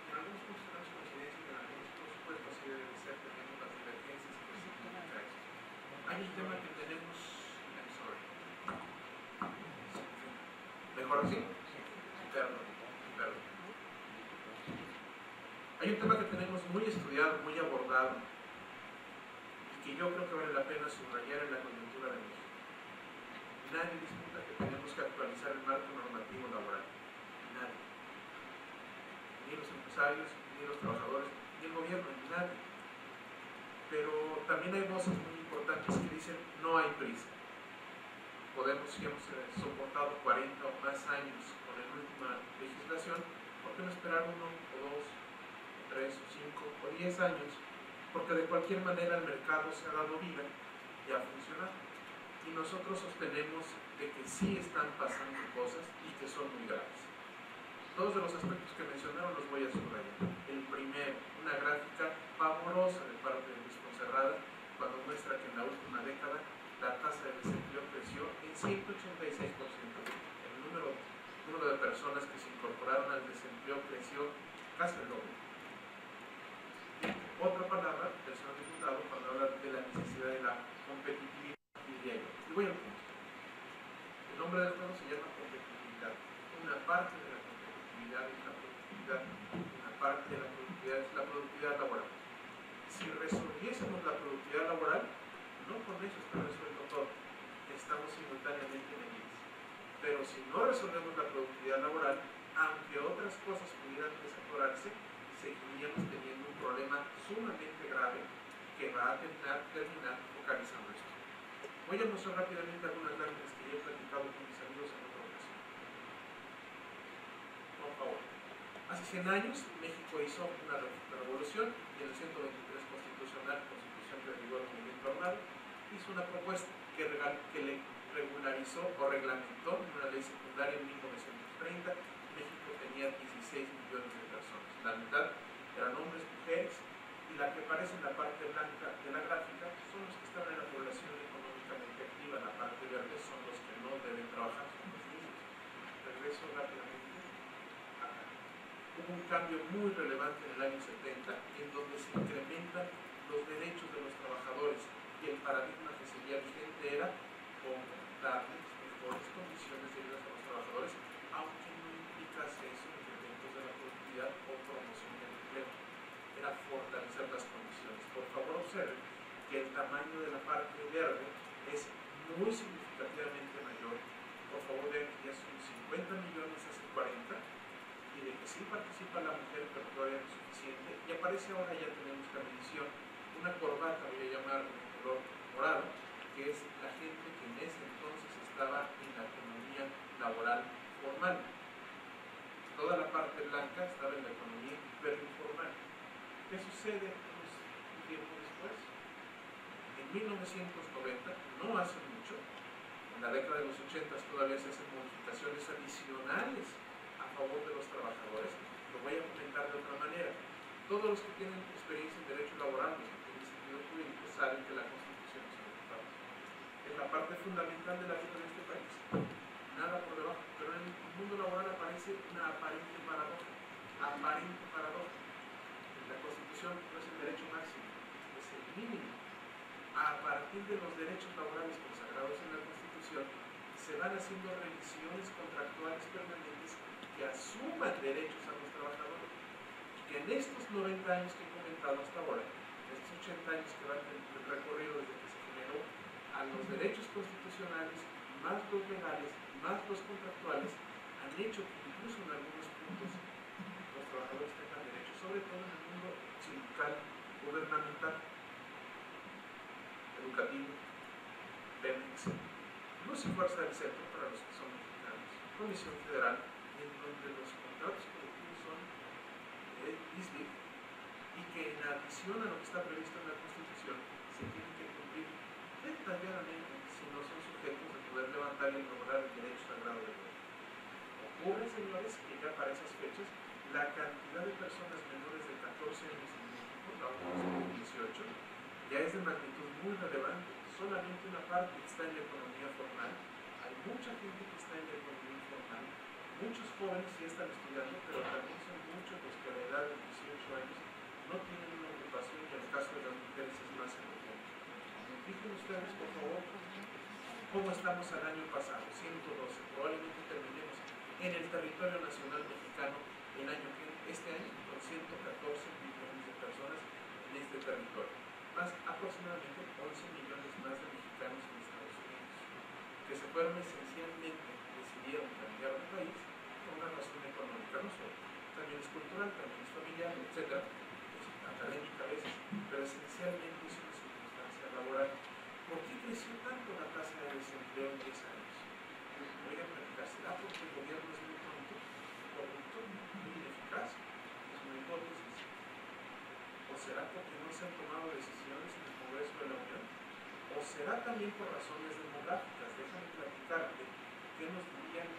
En algunos puntos tenemos coincidencia y en algunos, por supuesto, así debe ser, tenemos las divergencias que significa esto. Hay un tema que tenemos, I'm sorry, mejor así, perdón. Hay un tema que tenemos muy estudiado, muy abordado, y que yo creo que vale la pena subrayar en la coyuntura de México. Nadie disputa que tenemos que actualizar el marco normativo laboral. Nadie. Ni los empresarios, ni los trabajadores, ni el gobierno, ni nadie. Pero también hay voces muy importantes que dicen no hay prisa. Podemos, si hemos soportado 40 o más años con la última legislación, ¿por qué no esperar 1 o 2 o 3 o 5 o 10 años? Porque de cualquier manera el mercado se ha dado vida y ha funcionado. Y nosotros sostenemos de que sí están pasando cosas y que son muy graves. Todos de los aspectos que mencionaron los voy a subrayar. El primero, una gráfica desempleo creció casi el doble. Otra palabra del señor diputado cuando habla de la necesidad de la competitividad, diría yo. Y voy al punto. El nombre del juego se llama competitividad. Una parte de la competitividad es la productividad, una parte de la productividad es la productividad laboral. Si resolviésemos la productividad laboral, no con eso está resuelto todo. Estamos simultáneamente en ellas. Pero si no resolvemos la productividad laboral, aunque otras cosas pudieran desatorarse, seguiríamos teniendo un problema sumamente grave que va a terminar focalizando esto. Voy a mostrar rápidamente algunas láminas que ya he platicado con mis amigos en otra ocasión. Por favor. Hace 100 años México hizo una revolución y en el 123 constitucional, constitución que derivó del movimiento armado, hizo una propuesta que le regularizó o reglamentó en una ley secundaria en 1930. México tenía 16 millones de personas. La mitad eran hombres, mujeres, y la que aparece en la parte blanca de la gráfica son los que están en la población económicamente activa. La parte verde son los que no deben trabajar, son los niños. Regreso rápidamente acá. Hubo un cambio muy relevante en el año 70 en donde se incrementan los derechos de los trabajadores y el paradigma que seguía vigente era darles mejores condiciones de vida a los trabajadores, aunque no implicase eso incrementos de la productividad o promoción del empleo. Era fortalecer las condiciones. Por favor, observen que el tamaño de la parte verde es muy significativamente mayor. Por favor, vean que ya son 50 millones hace 40 y de que sí participa la mujer, pero todavía no es suficiente. Y aparece ahora, ya tenemos la medición, una corbata, voy a llamar de color morado, que es la gente que en ese entonces estaba en la economía laboral formal. Toda la parte blanca estaba en la economía hiperinformal. ¿Qué sucede un tiempo después? En 1990, no hace mucho, en la década de los 80 todavía se hacen modificaciones adicionales a favor de los trabajadores. Lo voy a comentar de otra manera. Todos los que tienen experiencia en derecho laboral, los que tienen sentido jurídico, saben que la Constitución es la parte fundamental de la vida de este país. Nada por debajo. Pero en el mundo laboral aparece una aparente paradoja. Aparente paradoja. La Constitución no es el derecho máximo, es el mínimo. A partir de los derechos laborales consagrados en la Constitución, se van haciendo revisiones contractuales permanentes que asuman derechos a los trabajadores. Que en estos 90 años que he comentado hasta ahora, en estos 80 años que van el recorrido desde que se generó, a los derechos constitucionales, más los legales, más los contractuales, han hecho que incluso en algunos puntos los trabajadores tengan derechos, sobre todo en el mundo sindical, gubernamental, educativo, Pemex, Luz y Fuerza del Centro para los que son mexicanos, Comisión Federal, en donde los contratos colectivos son ISBIC y que en adición a lo que está previsto en la Constitución se tienen que cumplir detalladamente si no son sujetos de poder levantar y lograr el derecho sagrado de voto. Ocurre, señores, que ya para esas fechas la cantidad de personas menores de 14 años en México, la ONU 2018, ya es de magnitud muy relevante. Solamente una parte está en la economía formal. Hay mucha gente que está en la economía informal. Muchos jóvenes sí están estudiando, pero también son muchos los que a la edad de 18 años no tienen una ocupación y en el caso de las mujeres es más importante. Fíjense ustedes, por favor, cómo estamos al año pasado, 112. Probablemente terminemos en el territorio nacional mexicano este año con 114 millones de personas en este territorio, más aproximadamente 11 millones más de mexicanos en Estados Unidos, que se fueron esencialmente, decidieron cambiar de país por una razón económica, no solo, también es cultural, también es familiar, etc., es académica a veces, pero esencialmente es una circunstancia laboral. ¿Por qué creció tanto la tasa de desempleo en 10 años? Voy a platicar, ¿será porque el gobierno es muy tonto, corrupto, muy ineficaz? Es una hipótesis. ¿O será porque no se han tomado decisiones en el Congreso de la Unión? ¿O será también por razones demográficas? Déjame platicarte qué nos dirían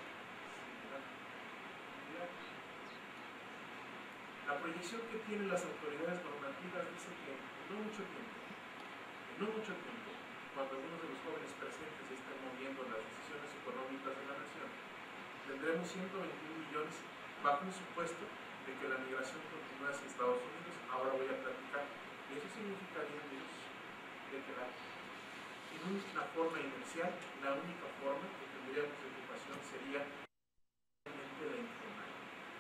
la proyección que tienen las autoridades normativas dice que en no mucho tiempo, cuando algunos de los jóvenes presentes estén moviendo las decisiones económicas de la nación, tendremos 121 millones bajo un supuesto de que la migración continúa hacia Estados Unidos. Ahora voy a platicar. Y eso significaría, amigos, de que en una forma inercial, la única forma que tendríamos de ocupación sería la informal.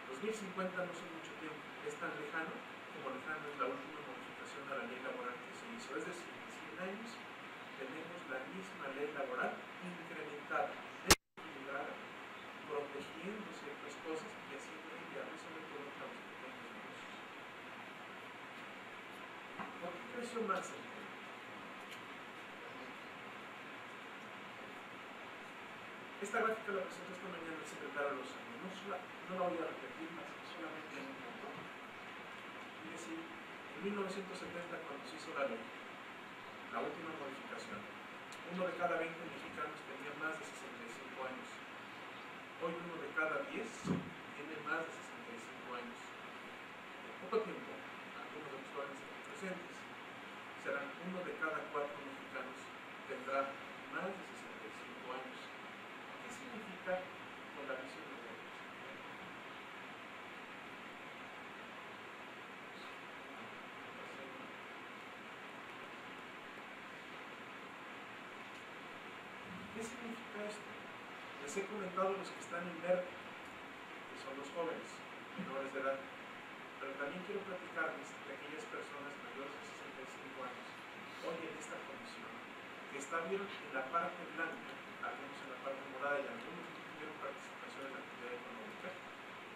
2050 no son mucho tiempo, es tan lejano como lejano es la última modificación a la ley laboral que se hizo. Es decir, en 100 años tenemos la misma ley laboral incrementada, desequilibrada, protegiendo ciertas cosas y haciendo enviable sobre todo para los pequeños negocios. ¿Por qué creció más el tema? Esta gráfica la presentó esta mañana el secretario Lozano. No la voy a repetir más, solamente en un punto. Es decir, en 1970, cuando se hizo la ley, la última modificación, 1 de cada 20 mexicanos tenía más de 65 años. Hoy 1 de cada 10 tiene más de 65 años. En poco tiempo, algunos de los jóvenes aquí presentes serán 1 de cada 4 mexicanos tendrá más de 65 años. ¿Qué significa con la visión de la ley? ¿Qué significa esto? Les he comentado los que están en verde, que son los jóvenes, menores de edad, pero también quiero platicarles de aquellas personas mayores de 65 años, hoy en esta comisión, que vieron en la parte blanca, algunos en la parte morada y algunos que tuvieron participación en la actividad económica.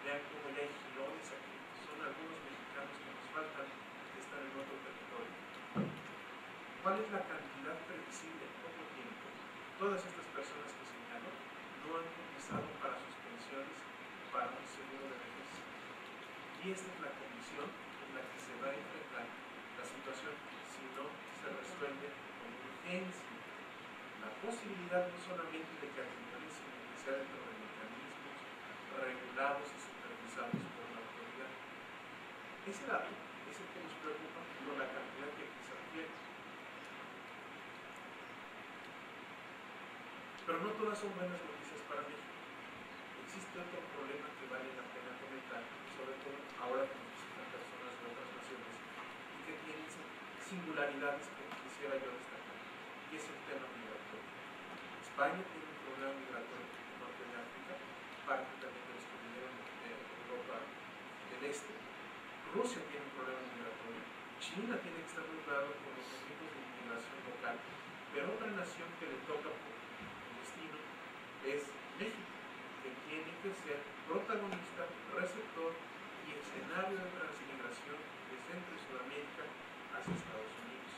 Vean cómo ya hay girones aquí, son algunos mexicanos que nos faltan, que están en otro territorio. ¿Cuál es la cantidad previsible en poco tiempo? Todas estas personas que señalo no han cotizado para sus pensiones, para un seguro de vejez. Y esta es la comisión en la que se va a enfrentar la situación si no se resuelve con urgencia. La posibilidad no solamente de que actúen, sino que sea dentro de mecanismos regulados y supervisados por la autoridad. Ese dato es el que nos preocupa por la cantidad que se refiere. Pero no todas son buenas noticias para México. Existe otro problema que vale la pena comentar, sobre todo ahora que nos visitan personas de otras naciones y que tienen singularidades que quisiera yo destacar, y es el tema migratorio. España tiene un problema migratorio en el norte de África, parte también de los que vinieron de Europa del Este. Rusia tiene un problema migratorio. China tiene que estar preparado por los motivos de inmigración local, pero otra nación que le toca por destino es México, que tiene que ser protagonista, receptor y escenario de transmigración de Centro y Sudamérica hacia Estados Unidos.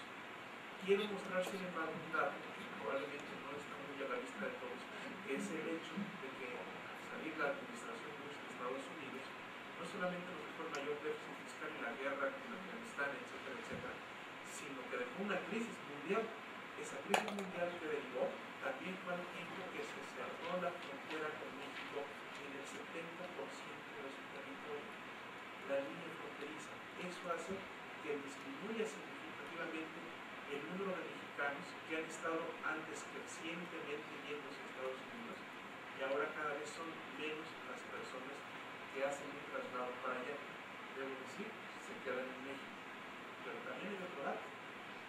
Quiero mostrar, sin embargo, un dato que probablemente no está muy a la vista de todos, que es el hecho de que al salir la administración de Estados Unidos, no solamente nos dejó el mayor déficit fiscal en la guerra en Afganistán, etcétera, etcétera, sino que dejó una crisis mundial. Esa crisis mundial que derivó también fue al tiempo que se cerró la frontera con México en el 70% de su territorio, la línea fronteriza. Eso hace que disminuya significativamente el número de mexicanos que han estado antes crecientemente yéndose a Estados Unidos y ahora cada vez son menos las personas que hacen un traslado para allá. Debo decir, se quedan en México. Pero también hay otro dato,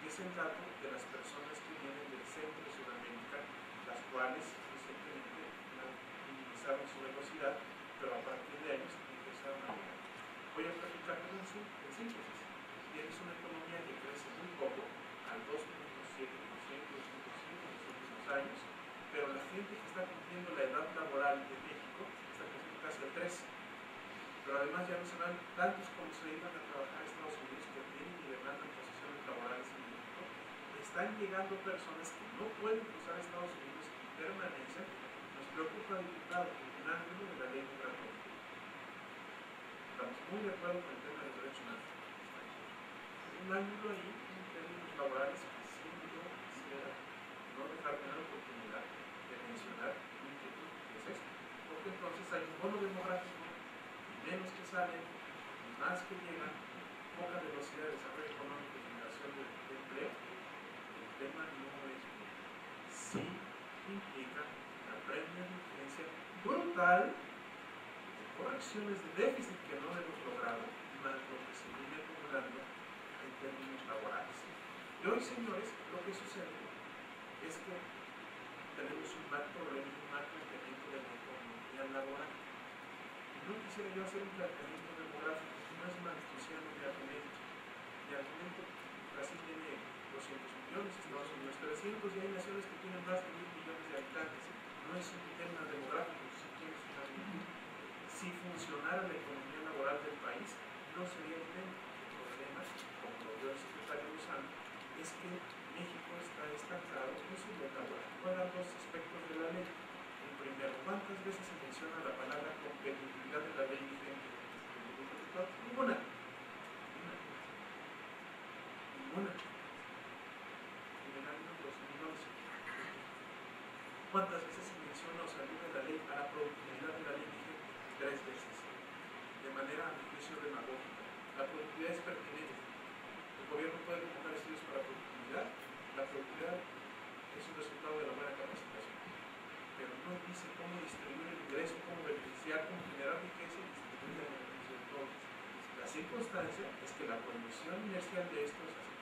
que es el dato de las personas que vienen del Centro de Sudamérica, las cuales recientemente minimizaron su velocidad, pero a partir de años empezaron a llegar. Voy a platicarles en síntesis. Tienes una economía que crece muy poco, al 2.7%, 2.5% en los últimos años, pero la gente que está cumpliendo la edad laboral de México está creciendo casi al 3%. Pero además ya no se van tantos como se iban a trabajar a Estados Unidos que tienen y demandan posiciones laborales en México. Están llegando personas que no pueden cruzar a Estados Unidos y permanecen. Nos preocupa, diputado, el ángulo de la ley migratoria. Estamos muy de acuerdo con el tema del derecho nacional. Un ángulo ahí en términos laborales que siempre yo quisiera no dejar de la oportunidad de mencionar un inquietud que es esto. Porque entonces hay un bono demográfico, menos que salen, más que llegan, poca velocidad de desarrollo económico y generación de empleo. El tema no es bueno. Sí implica una premia de urgencia brutal correcciones de déficit que no hemos logrado, más lo que se viene acumulando en términos laborales. Y hoy, señores, lo que sucede es que tenemos un mal problema, un mal planteamiento de la economía laboral. Y no quisiera yo hacer un planteamiento demográfico, no es malthusiano de argumento. De argumento, Brasil tiene 200 millones, Estados Unidos 300, y hay naciones que tienen más de 1.000 millones de habitantes. No es un tema demográfico, si quieres una virtud. Si funcionara la economía laboral del país, no sería el tema. El problema, como lo vio el secretario Lozano, es que México está estancado en su ley laboral. Voy a dar dos aspectos de la ley. El primero, ¿cuántas veces se menciona la palabra competitividad de la ley vigente? Ninguna. En el año 2011. ¿Cuántas veces se menciona o se alude la ley a la productividad de la ley vigente? 3 veces. De manera, a mi juicio, demagógica. La productividad es pertinente. El gobierno puede convocar estudios para productividad. La productividad es un resultado de la buena capacitación. Pero no dice cómo distribuir el ingreso, cómo beneficiar, cómo generar riqueza y distribuir el beneficio de todos. La circunstancia es que la promoción inercial de esto es así.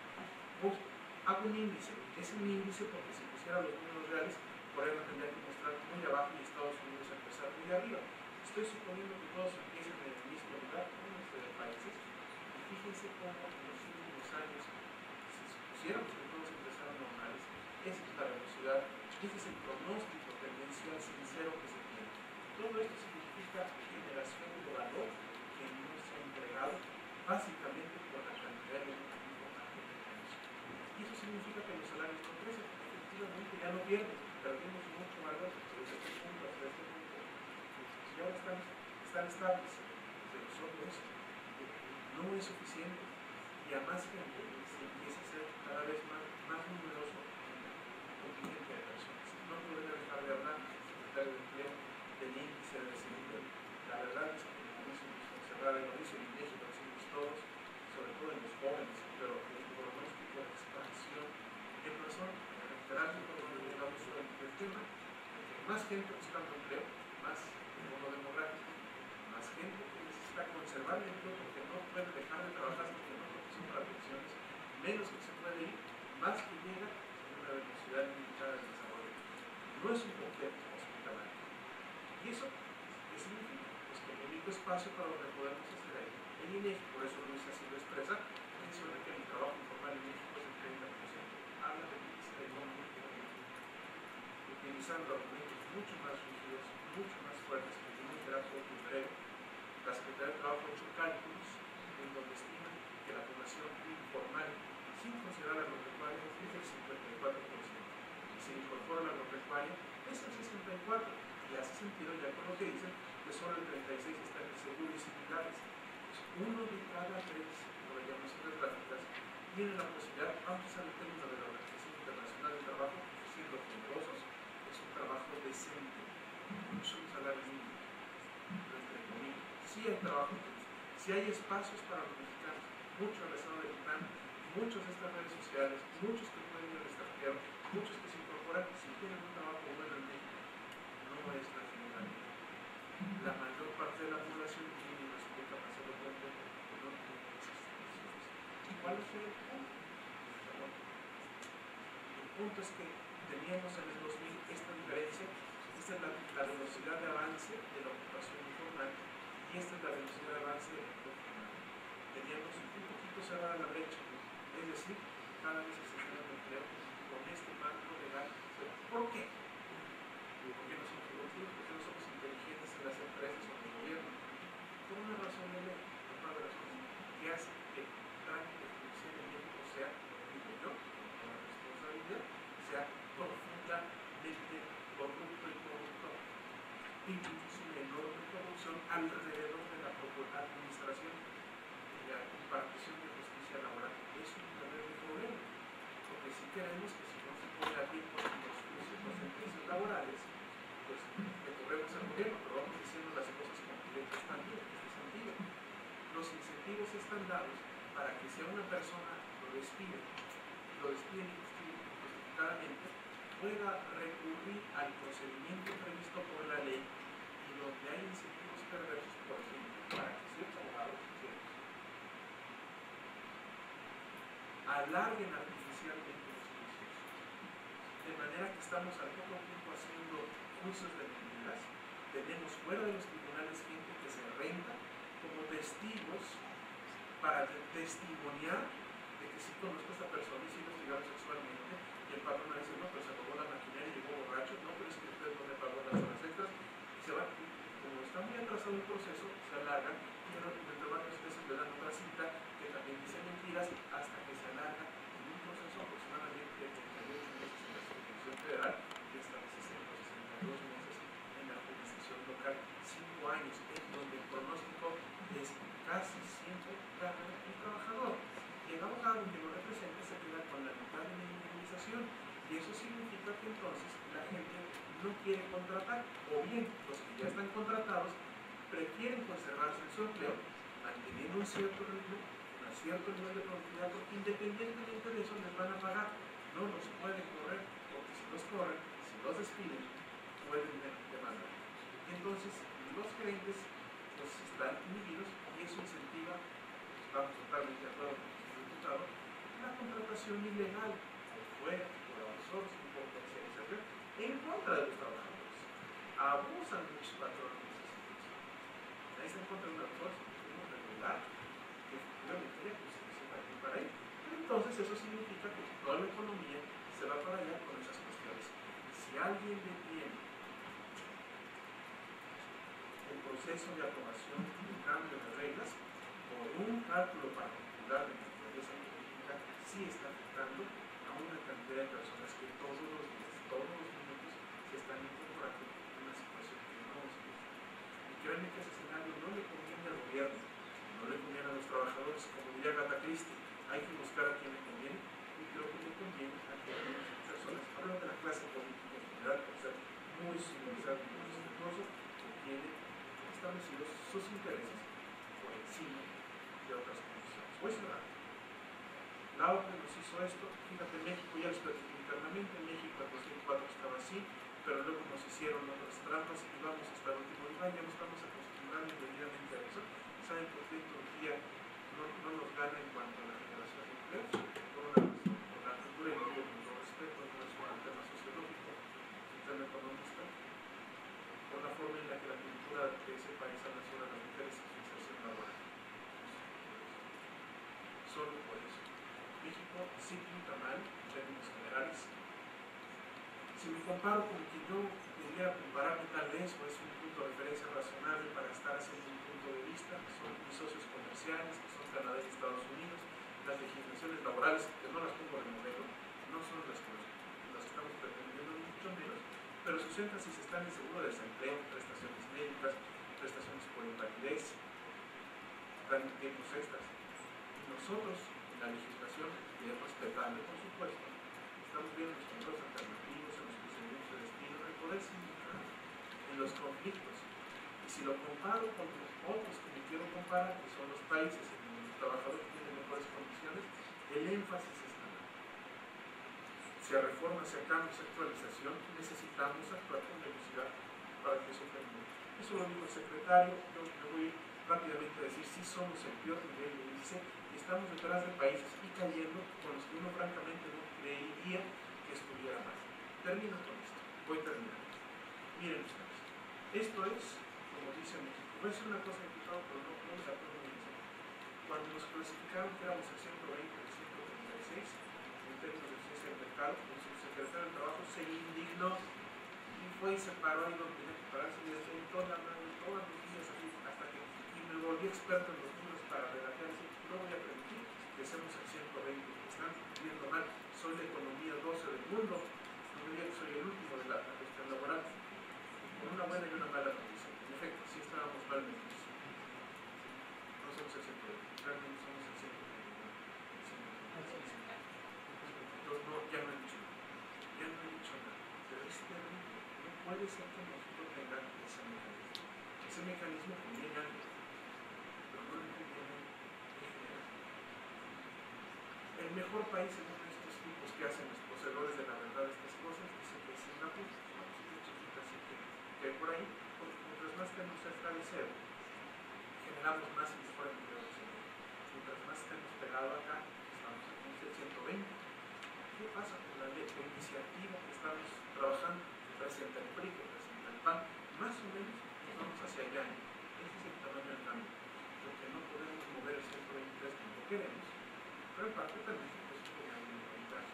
Pues, hago un índice. Es un índice porque si pusiera los números reales, Corea tendría que mostrar muy abajo y Estados Unidos a empezar muy arriba. Estoy suponiendo que todos empiecen en el mismo lugar, en nuestros países. Y fíjense cómo en los últimos años, si supusiéramos que todos empezaron normales, esa es la velocidad, ese es el pronóstico tendencial sincero que se tiene. Todo esto significa generación de valor que no se ha entregado básicamente por la cantidad de información que tenemos. Y eso significa que los salarios no crecen, efectivamente ya no pierden, perdimos mucho valor desde este punto hasta este punto. Y ahora están estables, pero solo eso no es suficiente. Y a más gente se empieza a ser cada vez más numeroso el contingente de personas. No podría dejar de hablar, el secretario de Empleo, del índice de desempleo. La verdad es que como dice Monserrat, lo dice el INEGI, lo decimos todos, sobre todo en los jóvenes, pero el pronóstico de expansión en razón, en reiterar cuando llegamos al tema, que más gente buscando empleo, más modo demográfico, más gente que necesita conservar el empleo porque no puede dejar de trabajar porque no son para pensiones, menos que se puede ir, más que llega en una velocidad limitada de desarrollo. No es un completo hospitalario. ¿Y eso qué significa? Pues que el único espacio para lo que podemos hacer ahí. El INEGI, por eso Luis así lo expresa, menciona que el trabajo informal en México es del 30%. Habla de índice de economía, utilizando argumentos mucho más rígidos, mucho más fuertes que no será por empleo. La Secretaría de Trabajo ha hecho cálculos en donde estima que la población informal, sin considerar la agropecuaria, es del 54%. Y si incorpora la agropecuaria, es el 64%. Y hace sentido ya con lo que dicen que solo el 36% está en seguros y similares. Uno de cada 3, por las llamaciones gráficas, tiene la posibilidad, vamos a usar el término de la Organización Internacional del Trabajo, siendo generosos, es un trabajo decente, no es un salario mínimo, entre comillas. Sí hay trabajo, sí hay espacios para los mexicanos, mucho regresado del INAM, muchos de estas redes sociales, muchos que pueden ir al extranjero, muchos que se incorporan, si tienen un trabajo bueno en México, no es la generalidad. La mayor parte de la población tiene una capacidad de cuenta que no tiene esas condiciones. ¿Cuál es el punto? El punto es que teníamos en el 2000 esta diferencia, esta es la velocidad de avance de la ocupación informal y esta es la velocidad de avance del empleo formal. Teníamos un poquito cerrada la brecha, es decir, cada vez que se genera un empleo con este marco legal. ¿Por qué? Porque no somos productivos, porque no somos inteligentes en las empresas o en el gobierno. Por una razón de ley, por una razón que hace que el trámite judicial en México sea, digo yo, con la responsabilidad, sea profundamente corrupto y corruptor. Incluso una enorme corrupción alrededor de la administración y la impartición de justicia laboral. Es un terrible problema, porque si queremos que si no se puede abrir por los juicios, los sentencias laborales, pues recurremos al gobierno, pero vamos diciendo las cosas como que están bien en este sentido. Los incentivos están dados para que si a una persona lo despiden injustificadamente, pueda recurrir al procedimiento previsto por la ley y donde hay incentivos perversos, por ejemplo, para que ciertos abogados alarguen artificialmente los juicios, de manera que estamos al poco tiempo haciendo juicios de mentiras. Tenemos fuera de los tribunales gente que se renta como testigos para testimoniar de que sí conozco a esta persona y sí lo hostigaron sexualmente, y el patrón me dice, no, pero se robó la maquinaria y llegó borracho, no, pero es que usted no le pagó las horas extras, y se va, como está muy atrasado el proceso, se alarga, y entre varias veces le dan otra cita que también dice mentiras, hasta que se alarga en un proceso aproximadamente de 38 meses en la jurisdicción federal y hasta 62 meses en la jurisdicción local, 5 años, en donde el pronóstico es casi siempre gana el trabajador. Y el abogado que lo representa se queda con la mitad de la indemnización. Y eso significa que entonces la gente no quiere contratar, o bien los que ya están contratados prefieren conservarse en su empleo, manteniendo un cierto ritmo, un cierto nivel de productividad, porque independientemente de eso les van a pagar. No los pueden correr, porque si los corren, si los despiden, pueden demandar. Y entonces los gerentes pues están inhibidos y eso incentiva, estamos totalmente de acuerdo con el diputado, la contratación ilegal por fuera, por outsourcing, por tercerización, en contra de los trabajadores. Abusan muchos patrones de esa situación. Ahí está en contra de un outsourcing, uno regular, que efectivamente tiene justicia también para ello. Pero entonces eso significa que toda la economía se va para allá con esas cuestiones. Si alguien detiene el proceso de aprobación del cambio de reglas por un cálculo particular de naturaleza política, sí está afectando a una cantidad de personas que todos los días, todos los minutos se están incorporando en una situación que no es justa. Y créanme que ese escenario no le conviene al gobierno, no le conviene a los trabajadores, como diría Agatha Christie, hay que buscar a quien le conviene, y creo que le conviene a aquellas personas, hablando de la clase política en general, por ser muy civilizado y muy respetuoso, que tiene establecidos sus intereses por encima de otras condiciones. Voy a cerrar. La OCDE nos hizo esto, fíjate, México ya les platicé internamente, en México en 2004 estaba así, pero luego nos hicieron otras trampas y vamos hasta el último nivel, ya no estamos acostumbrando debidamente a eso. ¿Saben por qué Turquía no nos gana en cuanto a la generación de empleos? Por una razón, por la cultura, y lo digo con todo respeto, no es un tema sociológico, es un tema economista, por la forma en la que la cultura de ese país relaciona a las mujeres y su inserción laboral. Solo por eso. México sí pinta mal en términos generales. Si me comparo con quien yo debería compararme tal vez, o es un punto de referencia razonable para estar haciendo un punto de vista, son mis socios comerciales, que son Canadá y Estados Unidos, las legislaciones laborales, que no las pongo de modelo, no son las que estamos pretendiendo, ni mucho menos, pero sus énfasis están en seguro de desempleo, prestaciones médicas, prestaciones por invalidez, dan tiempos extras. Y nosotros, en la legislación, que es respetable, por supuesto, estamos viendo los controles alternativos, en los procedimientos de despido, en el poder sindical, en los conflictos. Y si lo comparo con los otros que me quiero comparar, que son los países en donde los trabajadores tienen mejores condiciones, el énfasis está mal. Si a reforma, si a cambio, si a actualización, necesitamos actuar con velocidad para que eso termine. Eso lo dijo el secretario. Yo me voy rápidamente a decir, sí somos el peor nivel de índice y estamos detrás de países y cayendo con los que uno francamente no creería que estuviera mal. Termino con esto, voy terminando. Miren ustedes, esto es, como dice México, voy a decir una cosa diputado, pero no me la puedo decir. Cuando nos clasificaron que éramos el 120 y el 136, en términos de eficiencia del mercado, el subsecretario del Trabajo se indignó y fue y se paró ahí donde tenía que pararse y les sentó la mano todos los días así, hasta que me volví experto en los números para redactar y decir, no voy a permitir que seamos el 120, están viendo mal, soy la economía 12 del mundo, no me diría que soy el último de la cuestión laboral, con una buena y una mala noticia. En efecto, sí estábamos mal metidos. No somos el 120, realmente somos el 120. Entonces, no, ya no he dicho nada, pero es terrible. No puede ser que México tenga ese mecanismo. Ese mecanismo conviene a alguien, pero no le conviene en general. El mejor país en uno de estos tipos que hacen los poseedores de la verdad de estas cosas dice que es Singapur, una cosita chiquita así que hay por ahí, porque mientras más tenemos a establecer generamos más y mejor empleo. Mientras más estemos pegados acá, estamos en el 120. ¿Qué pasa con la iniciativa que estamos trabajando? Que presenta el PRI, que presenta el PAN, más o menos nos vamos hacia allá. Ese es el tamaño del cambio. Lo que no podemos mover el 123 como queremos, pero en parte también es un ventaja.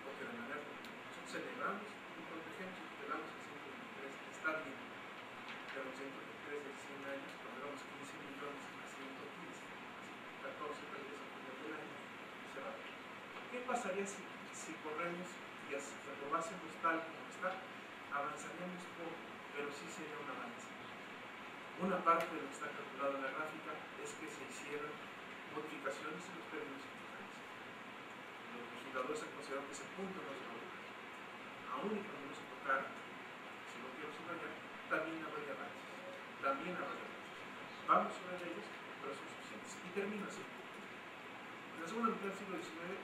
Porque de manera que nosotros celebramos y protegemos y tutelamos el 123, está bien. Pero el 123 de 100 años, cuando éramos 15 millones a 115, a 14 tal vez a final del año, se va. ¿Qué pasaría si corremos y aprobásemos tal como está? Avanzaríamos poco, pero sí sería un avance. Una parte de lo que está calculado en la gráfica es que se hicieron modificaciones en los términos importantes. Los legisladores han considerado que ese punto no se va a tocar. Aún y cuando no se tocara, si lo quiero subrayar, también habría avances. Vamos sobre ellos, pero son suficientes. Y termino así. En la segunda mitad del siglo XIX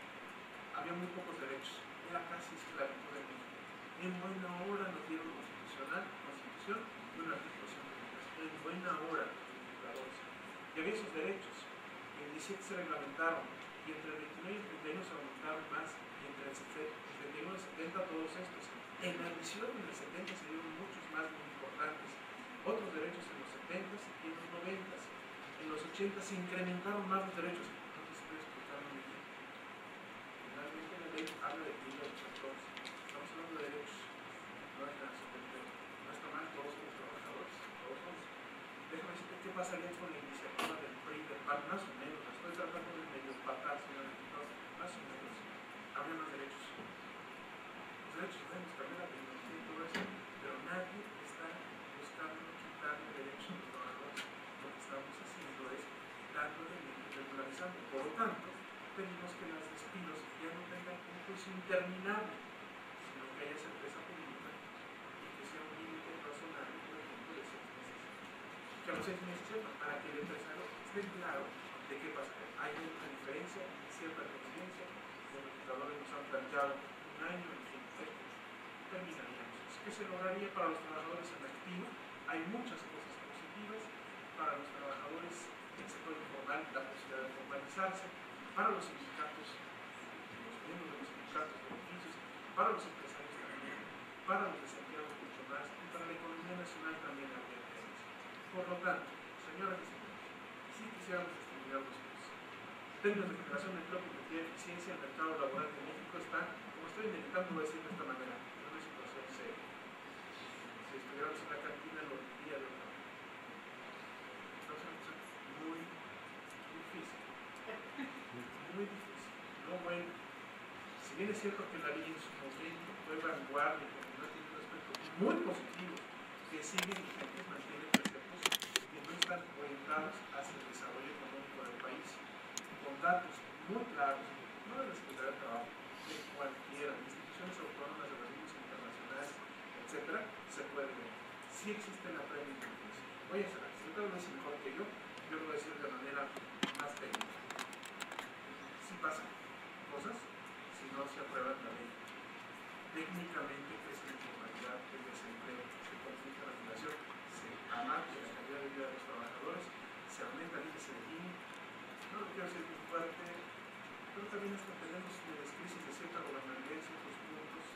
había muy pocos derechos. Era casi esclavitud en México. En buena hora nos dieron constitución y un artículo 123. En buena hora los legisladores. Y había esos derechos. En el 17 se reglamentaron. Y entre el 29 y el 31 se aumentaron más. Y entre el 31 y el 70 todos estos. En la edición en el 70 se dieron muchos más muy importantes. Otros derechos en los 70 y en los 90. En los 80 se incrementaron más los derechos. No te estoy explicando muy bien. Finalmente la ley habla de 1814. Estamos hablando de derechos. No es nada superior. No está mal, todos somos trabajadores. Todos somos. Déjame decirte qué pasaría con la iniciativa del PRI del PAN, más o menos. La estoy tratando de medio patar, señor diputado. Más o menos. Habría más derechos. Los derechos podemos cambiar la tecnología y todo eso, pero nadie está buscando quitarle derechos a los trabajadores. Lo que estamos haciendo es dándole y regularizando. Por lo tanto, pedimos que los despidos ya no tengan un juicio interminable, sino que haya certeza jurídica y que sea un límite razonable, por ejemplo, de 6 meses. Que a los 6 meses sepan, para que el empresario esté claro de qué pasa. Hay una diferencia, cierta conciencia, los legisladores nos han planteado un año, en fin, terminaríamos. ¿Qué se lograría para los trabajadores en activo? Hay muchas cosas positivas para los trabajadores del sector informal, la posibilidad de formalizarse, para los sindicatos, los miembros de los sindicatos de beneficios, para los empresarios también, para los desempleados mucho más y para la economía nacional también habría temas. Por lo tanto, señoras y señores, sí quisiéramos estimular los cosas. En términos de generación de empleo, competitividad y eficiencia, el mercado laboral de México está, como estoy intentando decir de esta manera, en una situación seria. Si estuviéramos en la cantina, lo diría de otra manera. Entonces, muy difícil. Muy difícil. No bueno. Si bien es cierto que la ley en su momento fue vanguardia, que no tiene aspectos muy positivos, que siguen vigentes, mantienen preceptos que no están orientados hacia el desarrollo económico del país, con datos muy claros, no de la Secretaría de Trabajo, de cualquiera, de instituciones autónomas, de organismos internacionales, etcétera, se puede ver. Sí existe la previa inteligencia. Voy a cerrar. Si usted lo dice mejor que yo lo voy a decir de manera más técnica. Sí pasan cosas si no se aprueba la ley. Técnicamente crece la informalidad, el desempleo, se complica la migración, se abate la calidad de vida de los trabajadores, se aumenta el índice de Gini. No lo quiero decir muy fuerte, pero también hasta tenemos crisis de cierta gobernabilidad en ciertos puntos,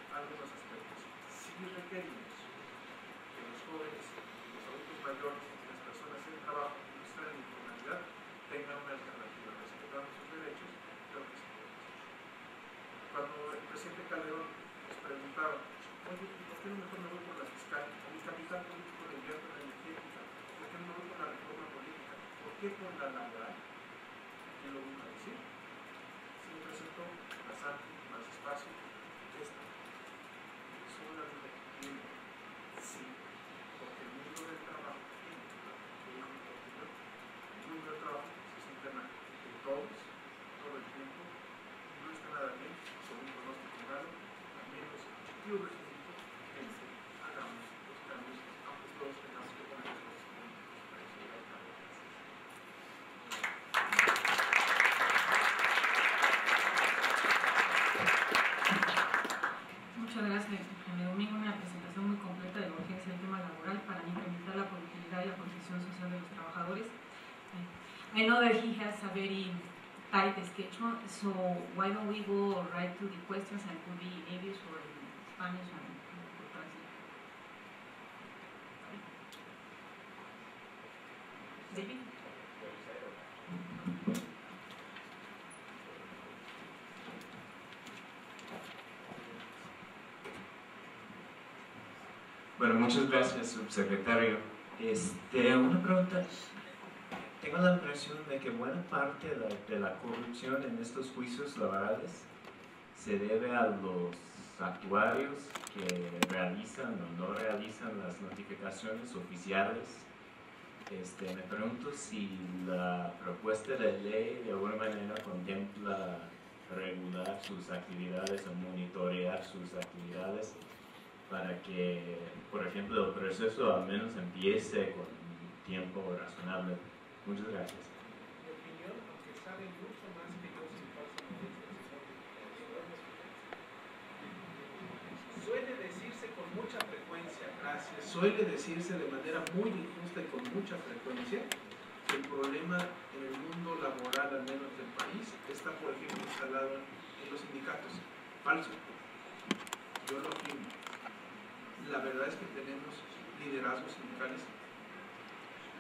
algunos aspectos. Si requerimos que los jóvenes, los adultos mayores, las personas en trabajo que no están en informalidad, tengan una alternativa, respetando sus derechos, creo que se puede hacer. Cuando el presidente Calderón nos preguntaba, oye, ¿por qué no mejor me voy por la fiscal? O mi capital político le invierto en la energética, ¿por qué no me voy por la reforma política? ¿Por qué por la laboral? ¿Quién lo vino a decir? Se me presentó más amplio, más espacio, esta. Solamente tiene, sí, porque el mundo del trabajo, el mundo del trabajo es un tema de todos, todo el tiempo, no está nada bien, según un pronóstico malo, también los urgente que hagamos los cambios, aunque todos tengamos que poner los puntos para llegar a cabo. Muchas gracias, Jaime Domingo. Una presentación muy completa de la urgencia del tema laboral para incrementar la productividad y la I know that he has a very tight schedule, so why don't we go right to the questions, and it could be in English or in Spanish, and we'll translate. David? Bueno, muchas gracias, subsecretario. Una pregunta. Tengo la impresión de que buena parte de la corrupción en estos juicios laborales se debe a los actuarios que realizan o no realizan las notificaciones oficiales. Me pregunto si la propuesta de ley de alguna manera contempla regular sus actividades o monitorear sus actividades para que, por ejemplo, el proceso al menos empiece con un tiempo razonable. Muchas gracias. Mi opinión, aunque sabe mucho más que yo sin falsa modestia, suele decirse con mucha frecuencia, gracias, suele decirse de manera muy injusta y con mucha frecuencia que el problema en el mundo laboral, al menos del país, está, por ejemplo, instalado en los sindicatos. Falso. Yo lo afirmo. La verdad es que tenemos liderazgos sindicales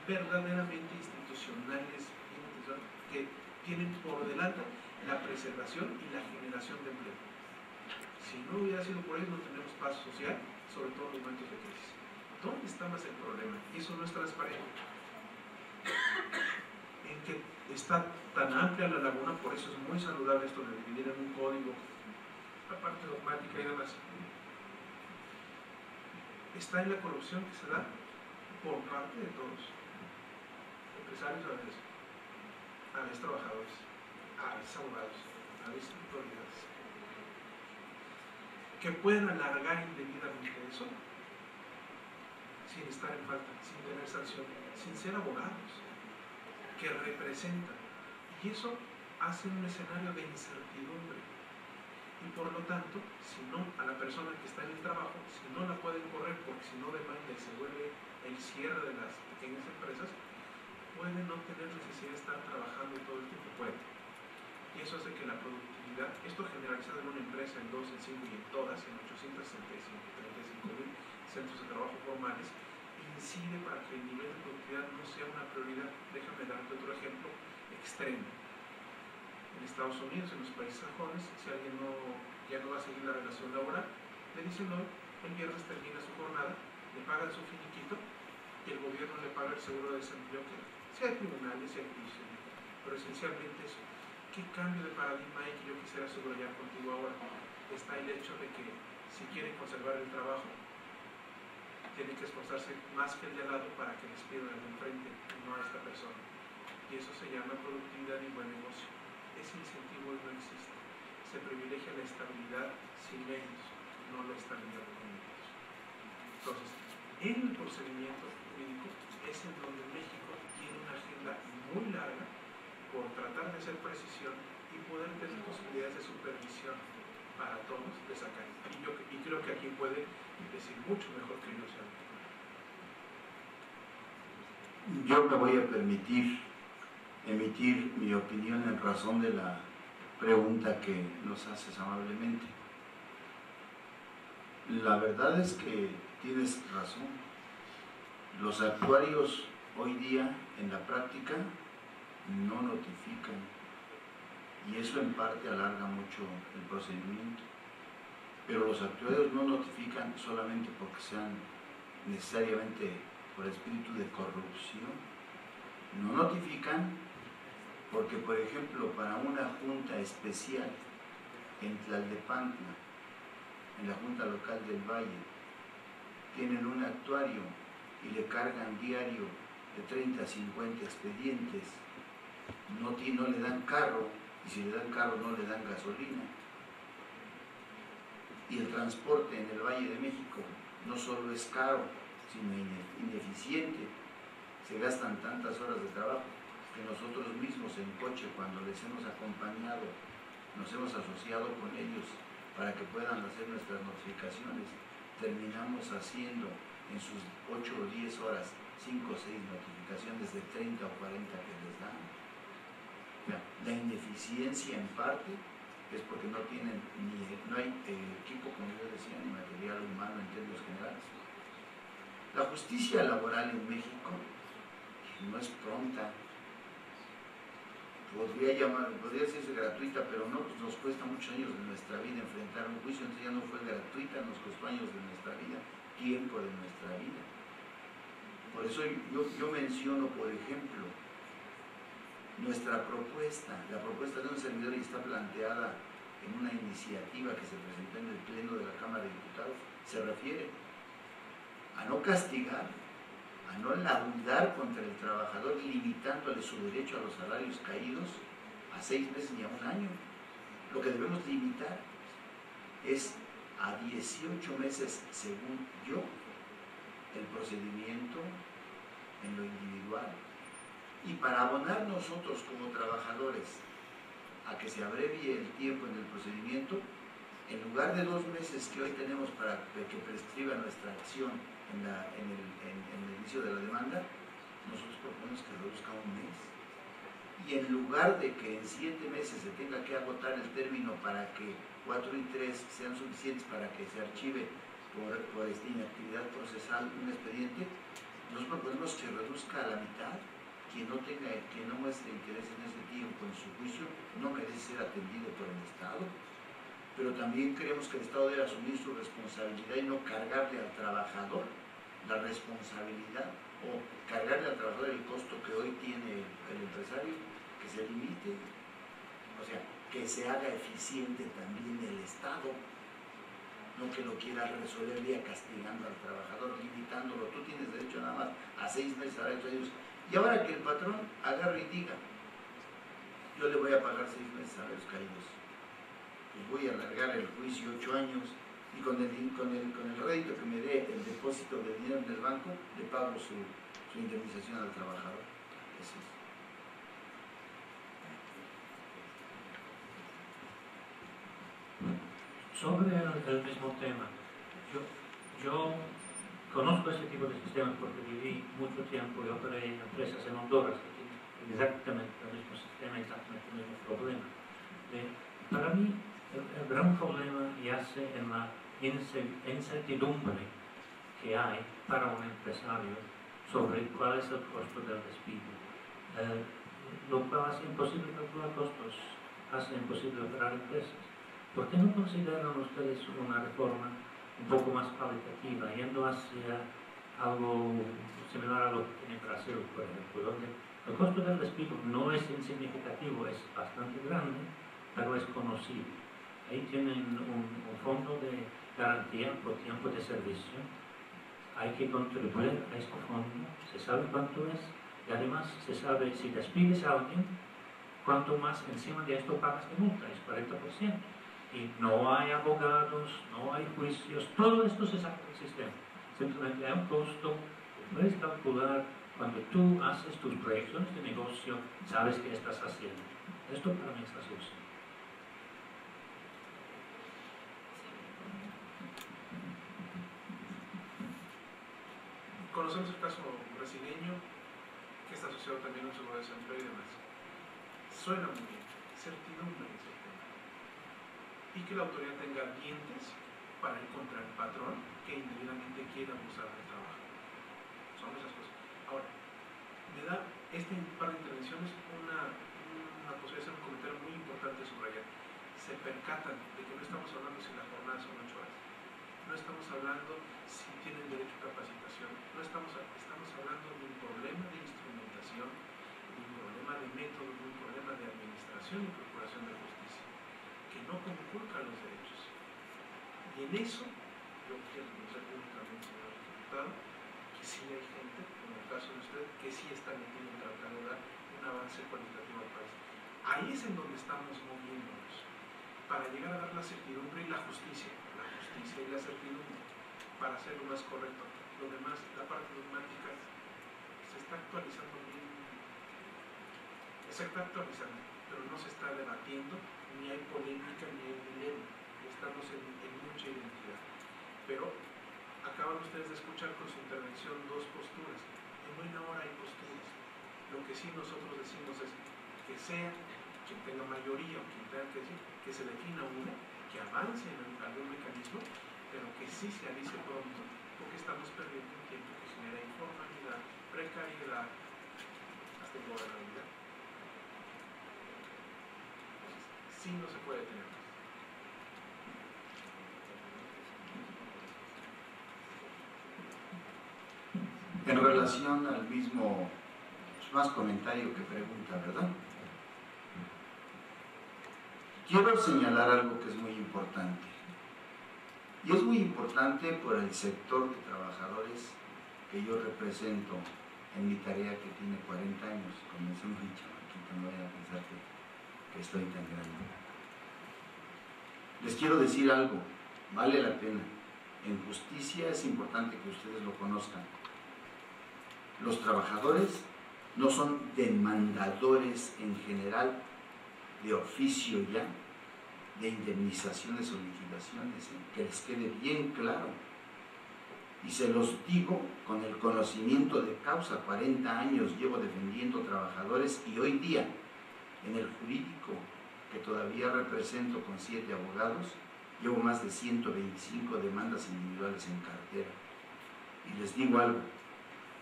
verdaderamente institucionales que tienen por delante la preservación y la generación de empleo. Si no hubiera sido por ello, no tenemos paz social, sobre todo en los momentos de crisis. ¿Dónde está más el problema? Y eso no es transparente. En que está tan amplia la laguna, por eso es muy saludable esto de dividir en un código la parte dogmática y demás. Está en la corrupción que se da por parte de todos, empresarios a veces trabajadores, a veces abogados, a veces autoridades, que pueden alargar indebidamente eso sin estar en falta, sin tener sanción, sin ser abogados, que representan, y eso hace un escenario de incertidumbre. Y por lo tanto, si no, a la persona que está en el trabajo, si no la pueden correr porque si no demanda y se vuelve el cierre de las pequeñas empresas, puede no tener necesidad de estar trabajando todo el tiempo, puede. Y eso hace que la productividad, esto generalizado en una empresa, en 2, en 5 y en todas, en 835.000 centros de trabajo formales, incide para que el nivel de productividad no sea una prioridad. Déjame darte otro ejemplo extremo. En Estados Unidos, en los países sajones, si alguien ya no va a seguir la relación laboral, le dicen no, el viernes termina su jornada, le pagan su finiquito y el gobierno le paga el seguro de desempleo, que si hay tribunales, si hay juicios, pero esencialmente eso. ¿Qué cambio de paradigma hay que yo quisiera subrayar contigo ahora? Está el hecho de que si quieren conservar el trabajo, tienen que esforzarse más que el de al lado para que despidan al de enfrente y no a esta persona. Y eso se llama productividad y buen negocio. Ese incentivo no existe. Se privilegia la estabilidad sin méritos, no la estabilidad con méritos. Entonces, en el procedimiento jurídico es en donde México tiene una agenda muy larga por tratar de hacer precisión y poder tener posibilidades de supervisión para todos de sacar. Y creo que aquí puede decir mucho mejor que yo sea. Yo me voy a permitir emitir mi opinión en razón de la pregunta que nos haces amablemente. La verdad es que tienes razón. Los actuarios hoy día en la práctica no notifican y eso en parte alarga mucho el procedimiento. Pero los actuarios no notifican solamente porque sean necesariamente por espíritu de corrupción. No notifican porque, por ejemplo, para una junta especial en Tlalnepantla, en la Junta Local del Valle, tienen un actuario y le cargan diario de 30 a 50 expedientes, no le dan carro, y si le dan carro no le dan gasolina. Y el transporte en el Valle de México no solo es caro, sino ineficiente. Se gastan tantas horas de trabajo que nosotros mismos en coche, cuando les hemos acompañado, nos hemos asociado con ellos para que puedan hacer nuestras notificaciones, terminamos haciendo en sus 8 o 10 horas 5 o 6 notificaciones de 30 o 40 que les dan. La ineficiencia en parte es porque no hay equipo, como yo decía, ni material humano en términos generales. La justicia laboral en México no es pronta. Podría decirse gratuita, pero no, pues nos cuesta muchos años de nuestra vida enfrentar un juicio. Entonces ya no fue gratuita, nos costó años de nuestra vida, tiempo de nuestra vida. Por eso yo menciono, por ejemplo, nuestra propuesta, la propuesta de un servidor, y está planteada en una iniciativa que se presentó en el Pleno de la Cámara de Diputados, se refiere a no castigar, a no laudar contra el trabajador, limitándole su derecho a los salarios caídos a 6 meses ni a 1 año. Lo que debemos limitar es a 18 meses, según yo, el procedimiento en lo individual. Y para abonar nosotros como trabajadores a que se abrevie el tiempo en el procedimiento, en lugar de 2 meses que hoy tenemos para que prescriba nuestra acción en el inicio de la demanda, nosotros proponemos que reduzca a 1 mes. Y en lugar de que en 7 meses se tenga que agotar el término para que 4 y 3 sean suficientes para que se archive por inactividad procesal un expediente, nosotros proponemos que reduzca a la mitad. Quien no muestre interés en ese tiempo en su juicio no merece ser atendido por el Estado. Pero también creemos que el Estado debe asumir su responsabilidad y no cargarle al trabajador la responsabilidad o cargarle al trabajador el costo que hoy tiene el empresario, que se limite, o sea, que se haga eficiente también el Estado, no que lo quiera resolver vía castigando al trabajador, limitándolo. Tú tienes derecho nada más a 6 meses a ellos. Y ahora que el patrón agarre y diga, yo le voy a pagar 6 meses a los caídos, pues voy a alargar el juicio 8 años y con el rédito que me dé el depósito de dinero en el banco, le pago su indemnización al trabajador. Eso es. Sobre el mismo tema, yo conozco ese tipo de sistemas porque viví mucho tiempo y operé en empresas en Honduras que tienen exactamente el mismo sistema, exactamente el mismo problema. Para mí, el gran problema yace en la incertidumbre que hay para un empresario sobre cuál es el costo del despido, lo cual hace imposible calcular costos, hace imposible operar empresas. ¿Por qué no consideran ustedes una reforma un poco más cualitativa, yendo hacia algo similar a lo que tiene Brasil, por ejemplo, donde el costo del despido no es insignificativo, es bastante grande, pero es conocido? Ahí tienen un fondo de garantía por tiempo de servicio, hay que contribuir a este fondo, se sabe cuánto es, y además se sabe si despides a alguien, cuánto más encima de esto pagas de multa, es 40%. Y no hay abogados, no hay juicios, todo esto se saca del sistema. Simplemente hay un costo que puedes calcular cuando tú haces tus proyecciones de negocio, sabes qué estás haciendo. Esto para mí es la solución. Conocemos el caso brasileño, que está asociado también a un seguro de desempleo y demás. Suena muy bien, certidumbre en ese tema. Y que la autoridad tenga dientes para ir contra el patrón que indebidamente quiere abusar del trabajo. Son esas cosas. Ahora, me da este par de intervenciones una posibilidad de hacer un comentario muy importante subrayar. Se percatan de que no estamos hablando si la jornada son 8 horas. No estamos hablando si tienen derecho a capacitación. No estamos hablando de un problema de instrumentación, de un problema de método, de un problema de administración y procuración de justicia, que no conculca los derechos. Y en eso, yo quiero conocer públicamente, señor diputado, que sí hay gente, como el caso de usted, que sí está metiendo en tratar de dar un avance cualitativo al país. Ahí es en donde estamos moviéndonos, para llegar a dar la certidumbre y la justicia y la certidumbre, para hacerlo más correcto. Lo demás, la parte dogmática, se está actualizando bien, se está actualizando, pero no se está debatiendo, ni hay polémica, ni hay dilema. Estamos en mucha identidad. Pero acaban ustedes de escuchar con su intervención 2 posturas. En buena hora hay posturas. Lo que sí nosotros decimos es que quien tenga mayoría o quien tenga que decir, que se defina una, que avance en algún mecanismo, pero que sí se alice pronto, porque estamos perdiendo un tiempo que genera informalidad, precariedad, hasta ingobernabilidad. Entonces, sí no se puede tener más. En relación al mismo, más comentario que pregunta, ¿verdad? Quiero señalar algo que es muy importante. Y es muy importante por el sector de trabajadores que yo represento en mi tarea, que tiene 40 años. Comencé muy chamaquito, no vayan a pensar que estoy tan grande. Les quiero decir algo, vale la pena. En justicia es importante que ustedes lo conozcan. Los trabajadores no son demandadores en general de oficio ya, de indemnizaciones o liquidaciones, que les quede bien claro. Y se los digo con el conocimiento de causa. 40 años llevo defendiendo trabajadores y hoy día en el jurídico, que todavía represento con 7 abogados, llevo más de 125 demandas individuales en cartera. Y les digo algo,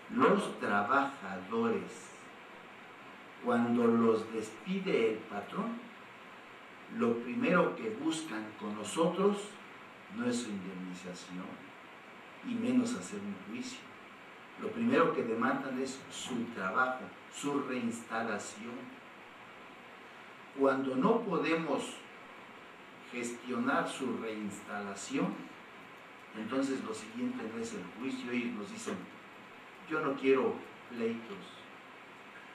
los trabajadores, cuando los despide el patrón, lo primero que buscan con nosotros no es su indemnización, y menos hacer un juicio. Lo primero que demandan es su trabajo, su reinstalación. Cuando no podemos gestionar su reinstalación, entonces lo siguiente no es el juicio. Ellos nos dicen, yo no quiero pleitos,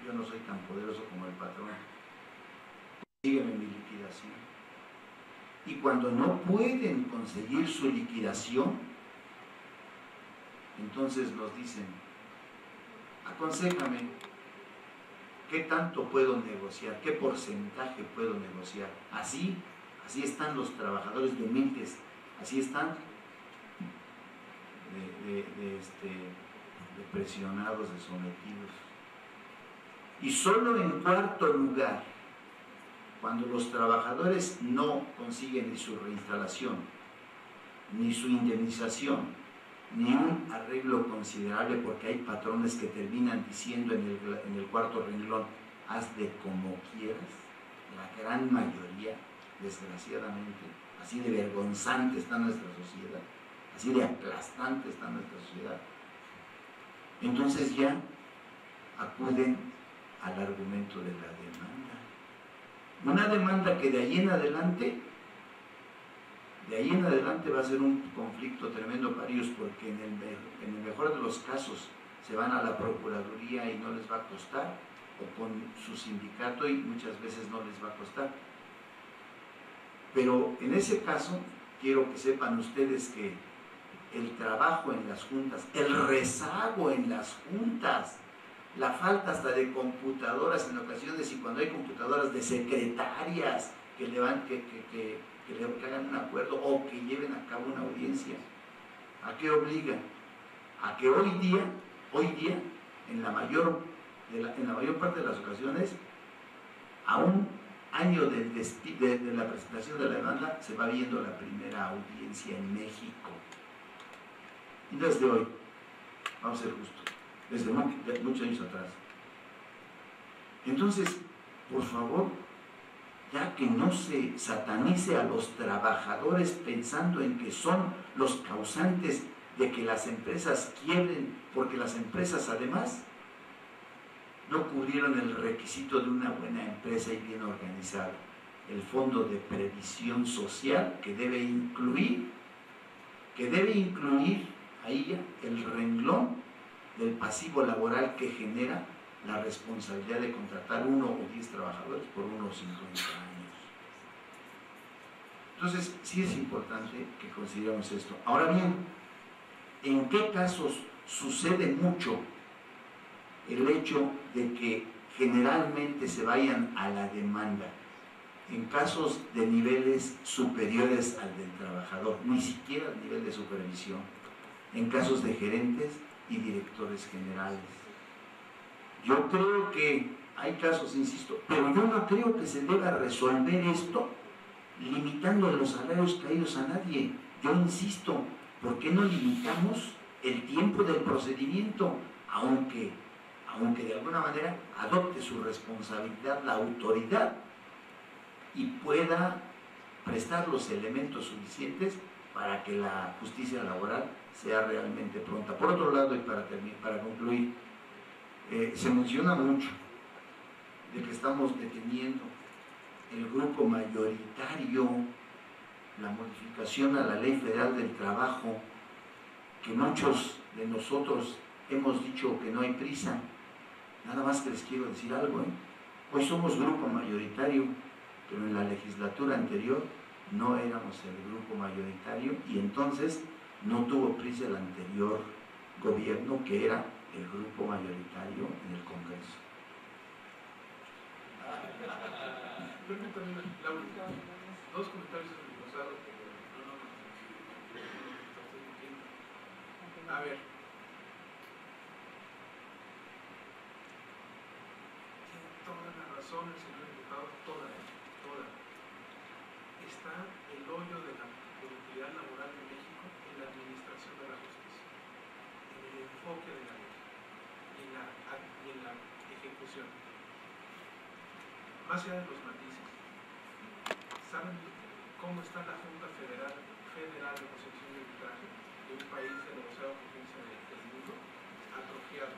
yo no soy tan poderoso como el patrón, sígueme mi liquidación. Y cuando no pueden conseguir su liquidación, entonces nos dicen, aconséjame, ¿qué tanto puedo negociar? ¿Qué porcentaje puedo negociar? Así están los trabajadores de humildes, así están de presionados, de sometidos. Y solo en cuarto lugar, cuando los trabajadores no consiguen ni su reinstalación, ni su indemnización, ni un arreglo considerable, porque hay patrones que terminan diciendo en el cuarto renglón, haz de como quieras, la gran mayoría, desgraciadamente, así de vergonzante está nuestra sociedad, así de aplastante está nuestra sociedad. Entonces ya acuden al argumento de la demanda. Una demanda que de ahí en adelante va a ser un conflicto tremendo para ellos, porque en el mejor de los casos se van a la Procuraduría y no les va a costar, o con su sindicato y muchas veces no les va a costar. Pero en ese caso, quiero que sepan ustedes que el trabajo en las juntas, el rezago en las juntas, la falta hasta de computadoras en ocasiones, y cuando hay computadoras, de secretarias que hagan un acuerdo o que lleven a cabo una audiencia, ¿a qué obliga? A que hoy día, en la mayor parte de las ocasiones, a un año de la presentación de la demanda, se va viendo la primera audiencia en México. Y desde hoy, vamos a ser justos, desde muchos años atrás. Entonces, por favor, ya que no se satanice a los trabajadores pensando en que son los causantes de que las empresas quiebren, porque las empresas además no cubrieron el requisito de una buena empresa y bien organizada, el fondo de previsión social, que debe incluir ahí ya el renglón del pasivo laboral que genera la responsabilidad de contratar 1 o 10 trabajadores por unos 50 años. Entonces, sí es importante que consideremos esto. Ahora bien, ¿en qué casos sucede mucho el hecho de que generalmente se vayan a la demanda? En casos de niveles superiores al del trabajador, ni siquiera al nivel de supervisión, en casos de gerentes y directores generales. Yo creo que hay casos, insisto, pero yo no creo que se deba resolver esto limitando los salarios caídos a nadie. Yo insisto, ¿por qué no limitamos el tiempo del procedimiento? Aunque de alguna manera adopte su responsabilidad la autoridad y pueda prestar los elementos suficientes para que la justicia laboral sea realmente pronta. Por otro lado, y para concluir, se menciona mucho de que estamos deteniendo el grupo mayoritario, la modificación a la Ley Federal del Trabajo, que muchos de nosotros hemos dicho que no hay prisa. Nada más que les quiero decir algo, Hoy somos grupo mayoritario, pero en la legislatura anterior no éramos el grupo mayoritario y entonces no tuvo prisa el anterior gobierno, que era el grupo mayoritario en el Congreso. Permítame, Laura, dos comentarios en el pasado. A ver, tiene toda la razón el señor diputado, toda. Está el hoyo de la productividad laboral en México en la administración de la justicia, en el enfoque de la ley y en la ejecución. Más allá de los matices, ¿saben cómo está la Junta Federal de Protección de Arbitraje de un país de la octava potencia del mundo? Atrofiado.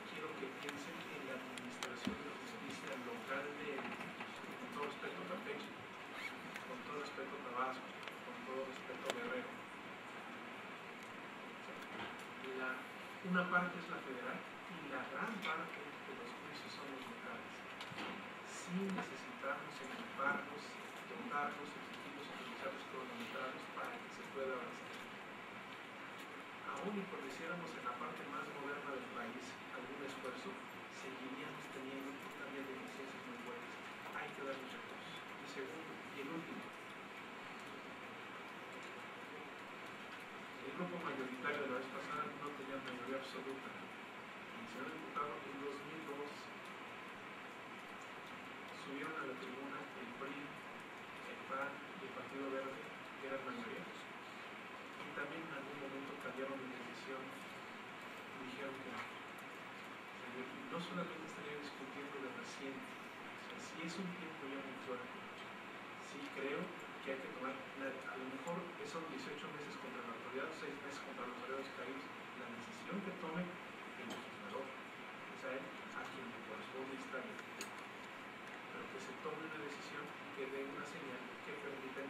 Quiero que piensen en la administración de la justicia local con todo respeto a Campeche, con todo respeto a Tabasco, con todo respeto a Guerrero. Una parte es la federal y la gran parte de los juicios son los locales. Sí necesitamos equiparnos, dotarnos, exigirnos, utilizarlos cronometrados para que se pueda avanzar. Aún y cuando hiciéramos en la parte más moderna del país algún esfuerzo, seguiríamos teniendo también deficiencias muy fuertes. Hay que dar muchos recursos. Y segundo, y el último, el grupo mayoritario de la vez pasada no tenía mayoría absoluta. El señor diputado en 2002 subieron a la tribuna el PRI, el PAN y el Partido Verde, que eran mayoría, y también en algún momento cambiaron de decisión y dijeron que no solamente estaría discutiendo de reciente, o sea, si es un tiempo ya muy fuerte, sí creo que hay que tomar, a lo mejor son 18 meses contra la autoridad, 6 meses contra los salarios caídos, la decisión que tome el legislador, es a él a quien le corresponde esta ley, pero que se tome una decisión que dé una señal que permita